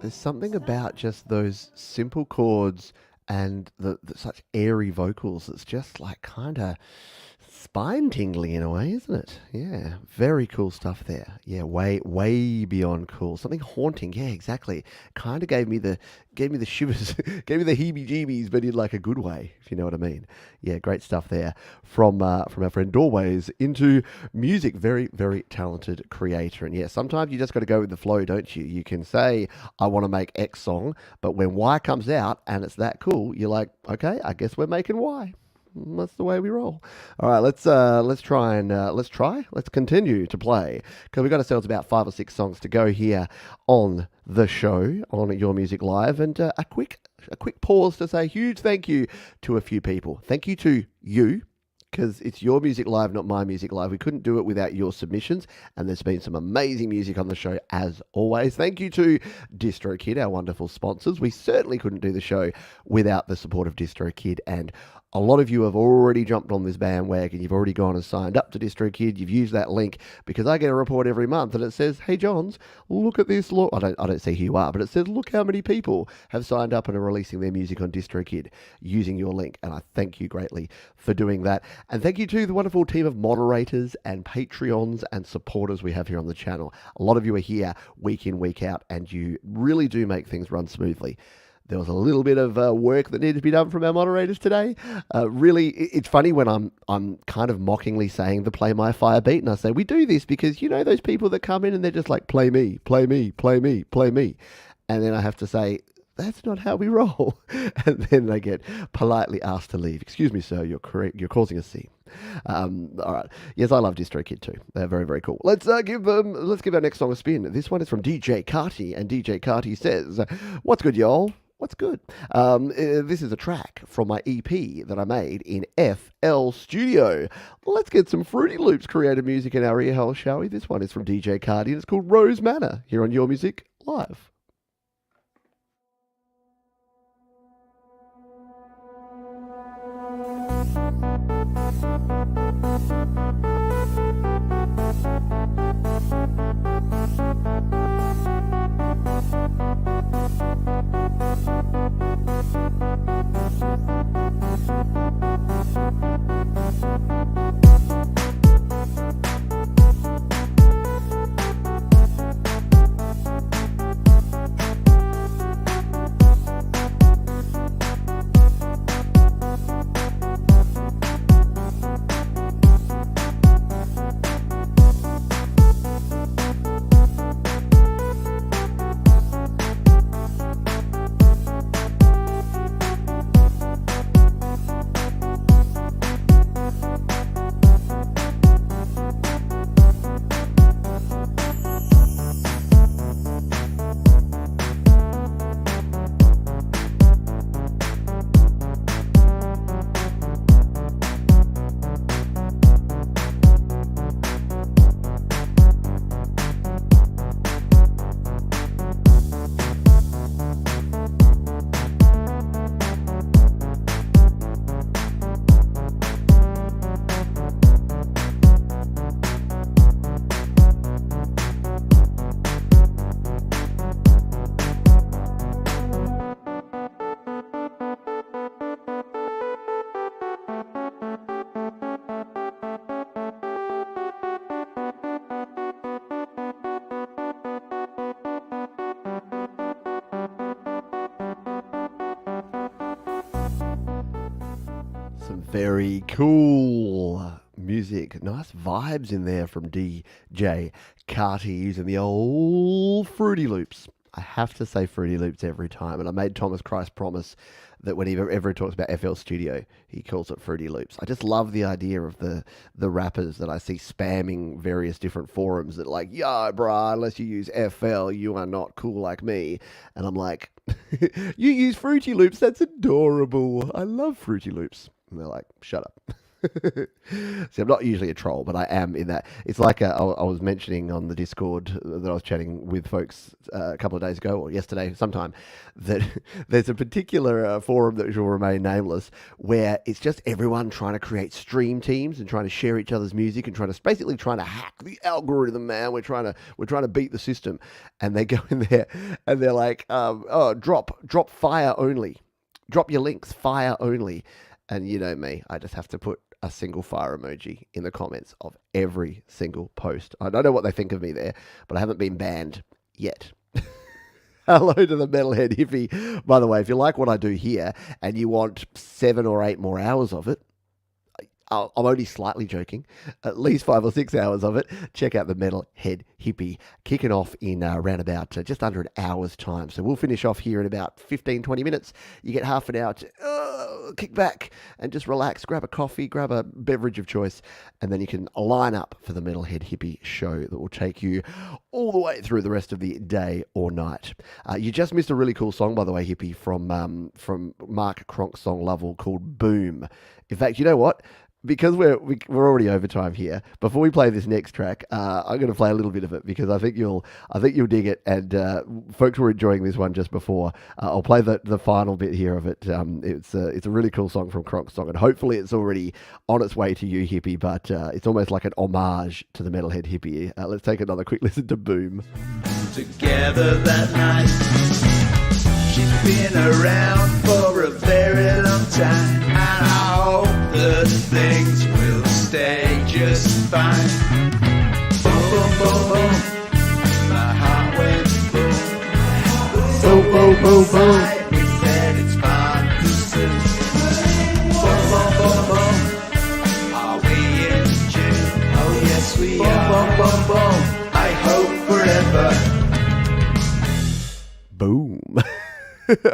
There's something about just those simple chords and the such airy vocals that's just like kind of spine tingling in a way, isn't it? Yeah, very cool stuff there. Yeah, way beyond cool. Something haunting. Yeah, exactly. Kind of gave me the shivers, gave me the heebie-jeebies, but in like a good way, if you know what I mean. Yeah, great stuff there from our friend Doorways into music. Very, very talented creator. And yeah, sometimes you just got to go with the flow, don't you? You can say, I want to make X song, but when Y comes out and it's that cool, you're like, okay, I guess we're making Y. That's the way we roll. All right, let's continue to play, because we've got ourselves about 5 or 6 songs to go here on the show on Your Music Live, and a quick pause to say a huge thank you to a few people. Thank you to you, because it's Your Music Live, not My Music Live. We couldn't do it without your submissions, and there's been some amazing music on the show as always. Thank you to DistroKid, our wonderful sponsors. We certainly couldn't do the show without the support of DistroKid, and a lot of you have already jumped on this bandwagon. You've already gone and signed up to DistroKid. You've used that link, because I get a report every month and it says, hey, Johns, look at this. Look. I don't see who you are, but it says, look how many people have signed up and are releasing their music on DistroKid using your link. And I thank you greatly for doing that. And thank you to the wonderful team of moderators and Patreons and supporters we have here on the channel. A lot of you are here week in, week out, and you really do make things run smoothly. There was a little bit of work that needed to be done from our moderators today. Really, it's funny when I'm kind of mockingly saying the Play My Fire beat, and I say, we do this because, you know, those people that come in and they're just like, play me, play me, play me, play me. And then I have to say, that's not how we roll. And then they get politely asked to leave. Excuse me, sir, you're causing a scene. All right. Yes, I love DistroKid too. They're very, very cool. Let's give our next song a spin. This one is from DJ Carty, and DJ Carty says, what's good, y'all? What's good? This is a track from my EP that I made in FL Studio. Let's get some Fruity Loops creative music in our ear hole, shall we? This one is from DJ Carty, and it's called Rose Manor, here on Your Music Live. Very cool music. Nice vibes in there from DJ Carty using the old Fruity Loops. I have to say Fruity Loops every time. And I made Thomas Christ promise that when he ever talks about FL Studio, he calls it Fruity Loops. I just love the idea of the rappers that I see spamming various different forums that are like, yeah, bruh, unless you use FL, you are not cool like me. And I'm like, you use Fruity Loops? That's adorable. I love Fruity Loops. And they're like, shut up. See, I'm not usually a troll, but I am in that. It's like I was mentioning on the Discord that I was chatting with folks a couple of days ago, or yesterday sometime, that there's a particular forum that shall remain nameless where it's just everyone trying to create stream teams and trying to share each other's music and basically trying to hack the algorithm, man. We're trying to beat the system. And they go in there and they're like, drop fire only. Drop your links, fire only. And you know me, I just have to put a single fire emoji in the comments of every single post. I don't know what they think of me there, but I haven't been banned yet. Hello to the Metalhead Hippie. By the way, if you like what I do here and you want 7 or 8 more hours of it, I'm only slightly joking, at least 5 or 6 hours of it, check out the Metalhead Hippie, kicking off in around about just under an hour's time. So we'll finish off here in about 15, 20 minutes. You get half an hour to kick back and just relax, grab a coffee, grab a beverage of choice, and then you can line up for the Metalhead Hippie show that will take you all the way through the rest of the day or night. You just missed a really cool song, by the way, Hippie, from Mark Cronksong Lovell called Boom. In fact, you know what? Because we're already over time here, before we play this next track, I'm going to play a little bit of it because I think you'll dig it. And folks were enjoying this one just before. I'll play the final bit here of it. It's a really cool song from Cronksong, and hopefully it's already on its way to you, Hippie. But it's almost like an homage to the Metalhead Hippie. Let's take another quick listen to Boom. Together that night, she's been around for a very long time, and I hope that things will stay just fine. Boom, boom, boom, boom. My heart went boom. Boom, boom, boom, boom. We said it's fine too soon. Boom, boom, boom, boom. Are we in June? Oh yes we are. Boom, boom, boom, boom. I hope forever. Boom.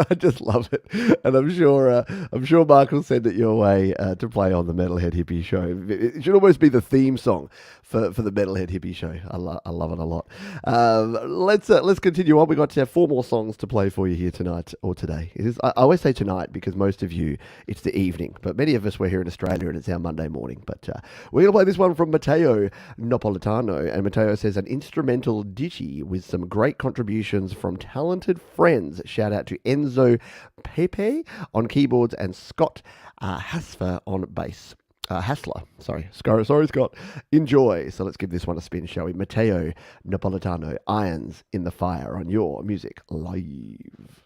I just love it, and I'm sure Mark will send it your way to play on the Metalhead Hippie show. It should almost be the theme song for the Metalhead Hippie show. I love it a lot. Let's continue on. We got 4 more songs to play for you here tonight or today. I always say tonight because most of you it's the evening, but many of us we're here in Australia and it's our Monday morning. But we're gonna play this one from Mateo Napolitano, and Mateo says an instrumental ditty with some great contributions from talented friends. Shout out to Enzo Pepe on keyboards and Scott Hasler on bass. Hassler, sorry, Scott. Enjoy. So let's give this one a spin, shall we? Mateo Napolitano, Irons in the Fire on Your Music Live.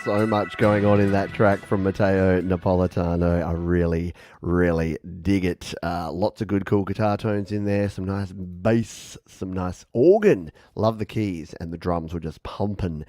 So much going on in that track from Mateo Napolitano. I really, really dig it. Lots of good, cool guitar tones in there. Some nice bass, some nice organ. Love the keys, and the drums were just pumping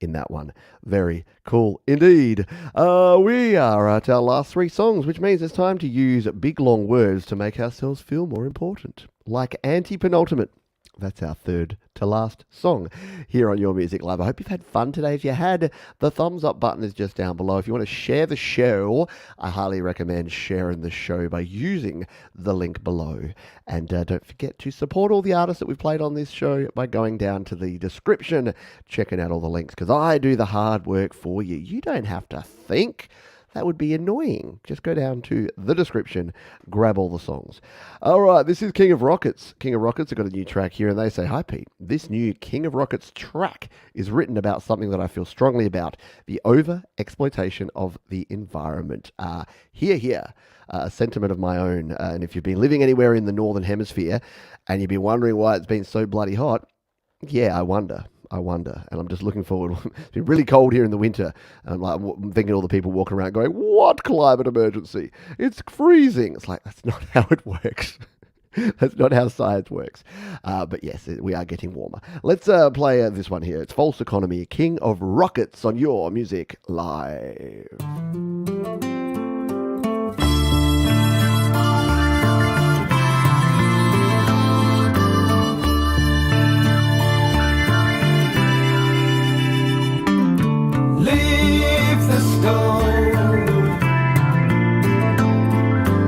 in that one. Very cool indeed. We are at our last 3 songs, which means it's time to use big long words to make ourselves feel more important. Like anti-penultimate. That's our third to last song here on Your Music Live. I hope you've had fun today. If you had, the thumbs up button is just down below. If you want to share the show, I highly recommend sharing the show by using the link below. And don't forget to support all the artists that we've played on this show by going down to the description, checking out all the links, because I do the hard work for you. You don't have to think. That would be annoying. Just go down to the description, grab all the songs. All right, this is King of Rockets. King of Rockets have got a new track here, and they say, "Hi, Pete. This new King of Rockets track is written about something that I feel strongly about, the over-exploitation of the environment." Here, a sentiment of my own. And if you've been living anywhere in the Northern Hemisphere and you've been wondering why it's been so bloody hot, yeah, I wonder. And I'm just looking forward. It's been really cold here in the winter. And I'm thinking all the people walking around going, "What climate emergency? It's freezing." It's like, that's not how it works. That's not how science works. But yes, we are getting warmer. Let's play this one here. It's False Economy, King of Rockets on Your Music Live. Leave the stone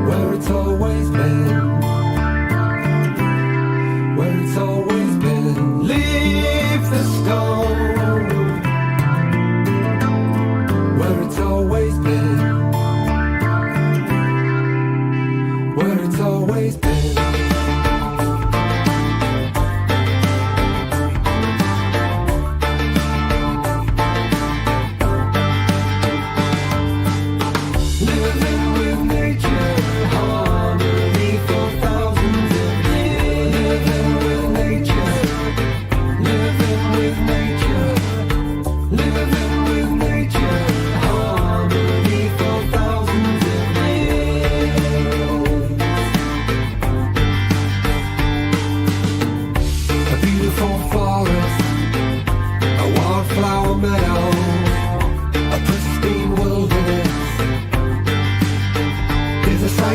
where it's always been, where it's always been. Leave the stone where it's always been, where it's always been.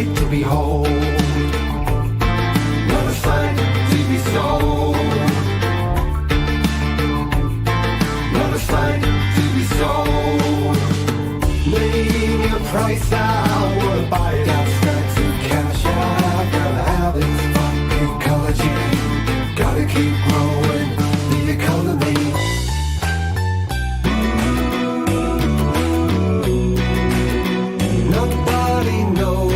To behold, not a sight to be sold, not a sight to be sold. Name your price, I wanna buy it out, stacks of cash. I gotta have it, fuck ecology, gotta keep growing the economy. Nobody knows.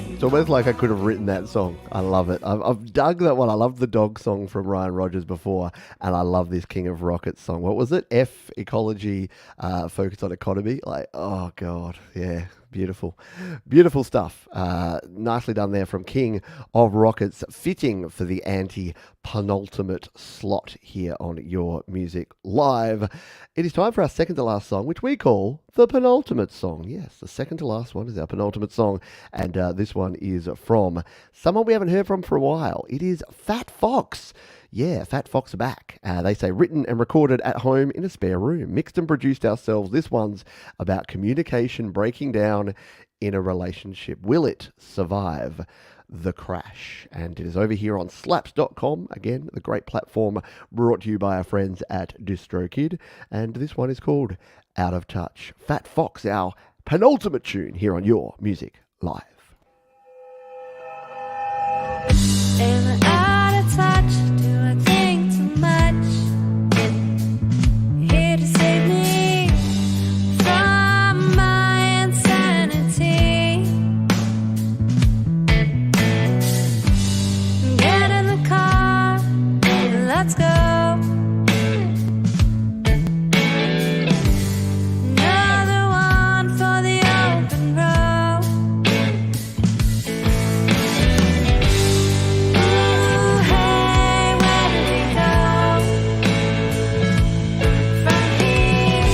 It's almost like I could have written that song. I love it. I've dug that one. I loved the dog song from Ryan Rogers before, and I love this King of Rockets song. What was it? F Ecology, Focus on Economy. Like, oh God, yeah, beautiful, beautiful stuff. Nicely done there from King of Rockets, fitting for the anti-penultimate slot here on Your Music Live. It is time for our second to last song, which we call the penultimate song. Yes, the second to last one is our penultimate song, and this one is from someone we haven't heard from for a while. It is Fat Fox. Yeah, Fat Fox are back. They say written and recorded at home in a spare room. Mixed and produced ourselves. This one's about communication breaking down in a relationship. Will it survive the crash? And it is over here on slaps.com. Again, the great platform brought to you by our friends at DistroKid. And this one is called Out of Touch. Fat Fox, our penultimate tune here on Your Music Live. Am I out of touch? Do I think too much? Here to save me from my insanity. Get in the car, let's go. Another one for the open road. Ooh, hey, where did we go? From here,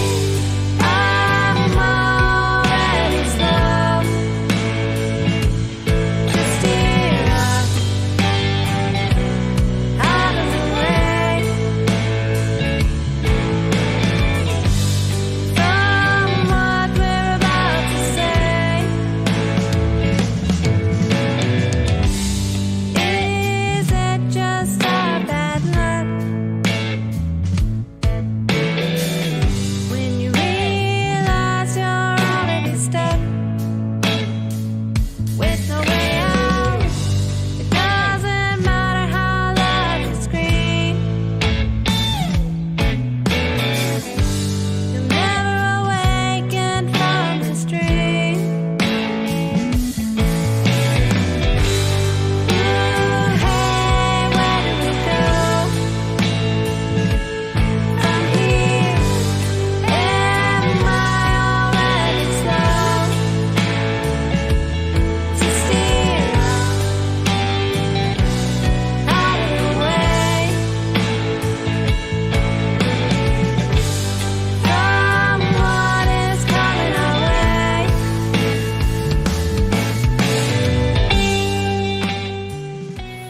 I'm already slow. Just steer up.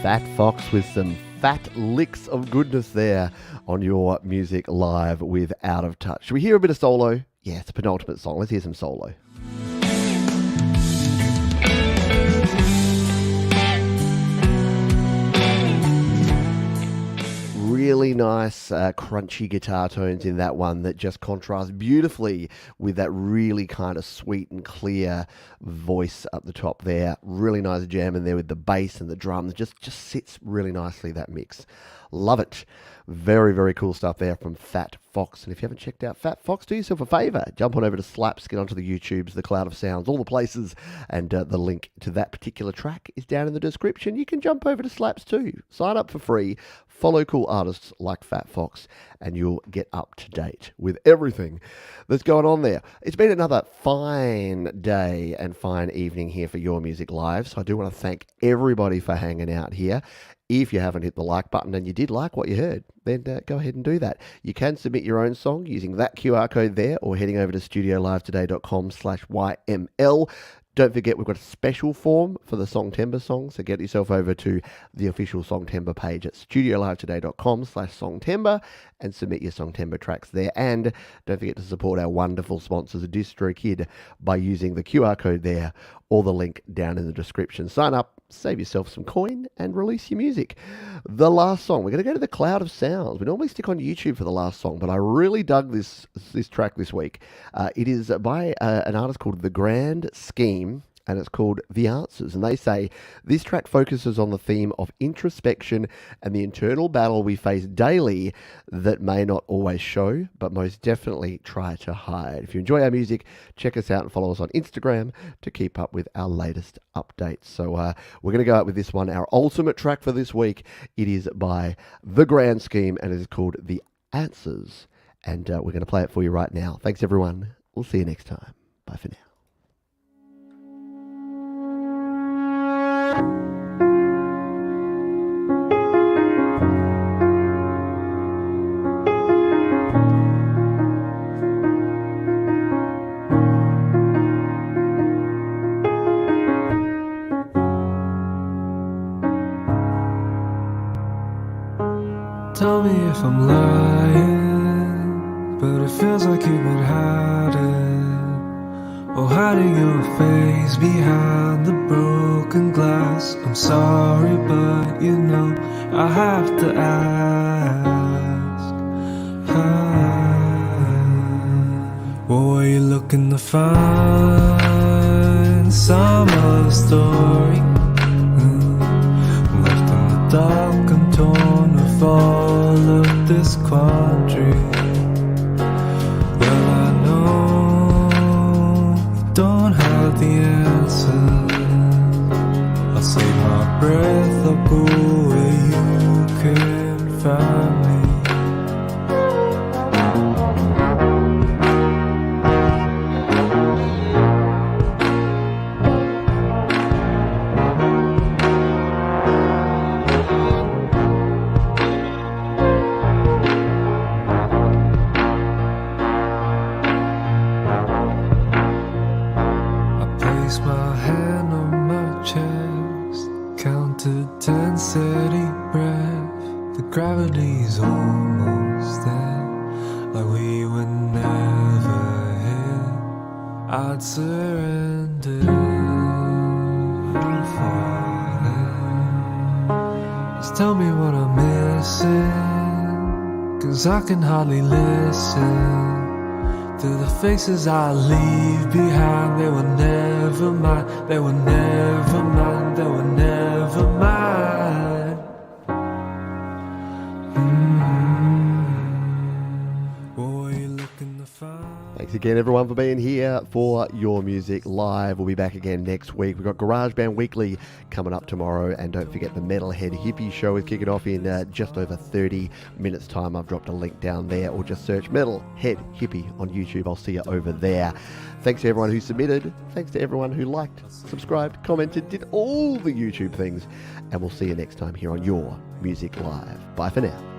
Fat Fox with some fat licks of goodness there on your Music Live with Out of Touch. Should we hear a bit of solo? Yeah, it's a penultimate song. Let's hear some solo. Really nice crunchy guitar tones in that one that just contrast beautifully with that really kind of sweet and clear voice up the top there. Really nice jam in there with the bass and the drums. Just sits really nicely, that mix. Love it. Very, very cool stuff there from Fat Fox. And if you haven't checked out Fat Fox, do yourself a favour. Jump on over to Slaps, get onto the YouTubes, the Cloud of Sounds, all the places. And the link to that particular track is down in the description. You can jump over to Slaps too. Sign up for free. Follow cool artists like Fat Fox, and you'll get up to date with everything that's going on there. It's been another fine day and fine evening here for Your Music Live. So I do want to thank everybody for hanging out here. If you haven't hit the like button and you did like what you heard, then go ahead and do that. You can submit your own song using that QR code there or heading over to studiolivetoday.com/YML. Don't forget, we've got a special form for the Songtember song, so get yourself over to the official Songtember page at studiolivetoday.com/Songtember and submit your Songtember tracks there. And don't forget to support our wonderful sponsors, DistroKid, by using the QR code there or the link down in the description. Sign up, save yourself some coin, and release your music. The last song, we're going to go to the Cloud of Sounds. We normally stick on YouTube for the last song, but I really dug this track this week. It is by an artist called The Grand Scheme, and it's called The Answers. And they say, this track focuses on the theme of introspection and the internal battle we face daily that may not always show, but most definitely try to hide. If you enjoy our music, check us out and follow us on Instagram to keep up with our latest updates. So we're going to go out with this one, our ultimate track for this week. It is by The Grand Scheme, and it is called The Answers. And we're going to play it for you right now. Thanks, everyone. We'll see you next time. Bye for now. Tell me if I'm lying, but it feels like you've been hiding, or hiding your face behind the broken glass. I'm sorry, but you know I have to ask. What were you looking to find? Some other story left in the dark and torn of all of this quandary. Well, I know you don't have the answer. I'll save my breath, I'll go where you can find me. Gravity's almost there, like we were never here. I'd surrender for this. Just tell me what I'm missing, 'cause I can hardly listen to the faces I leave behind. They were never mine, they were never mine, they were never mine. Thanks again, everyone, for being here for Your Music Live. We'll be back again next week. We've got Garage Band Weekly coming up tomorrow. And don't forget, the Metalhead Hippie Show is kicking off in just over 30 minutes' time. I've dropped a link down there, or just search Metalhead Hippie on YouTube. I'll see you over there. Thanks to everyone who submitted. Thanks to everyone who liked, subscribed, commented, did all the YouTube things. And we'll see you next time here on Your Music Live. Bye for now.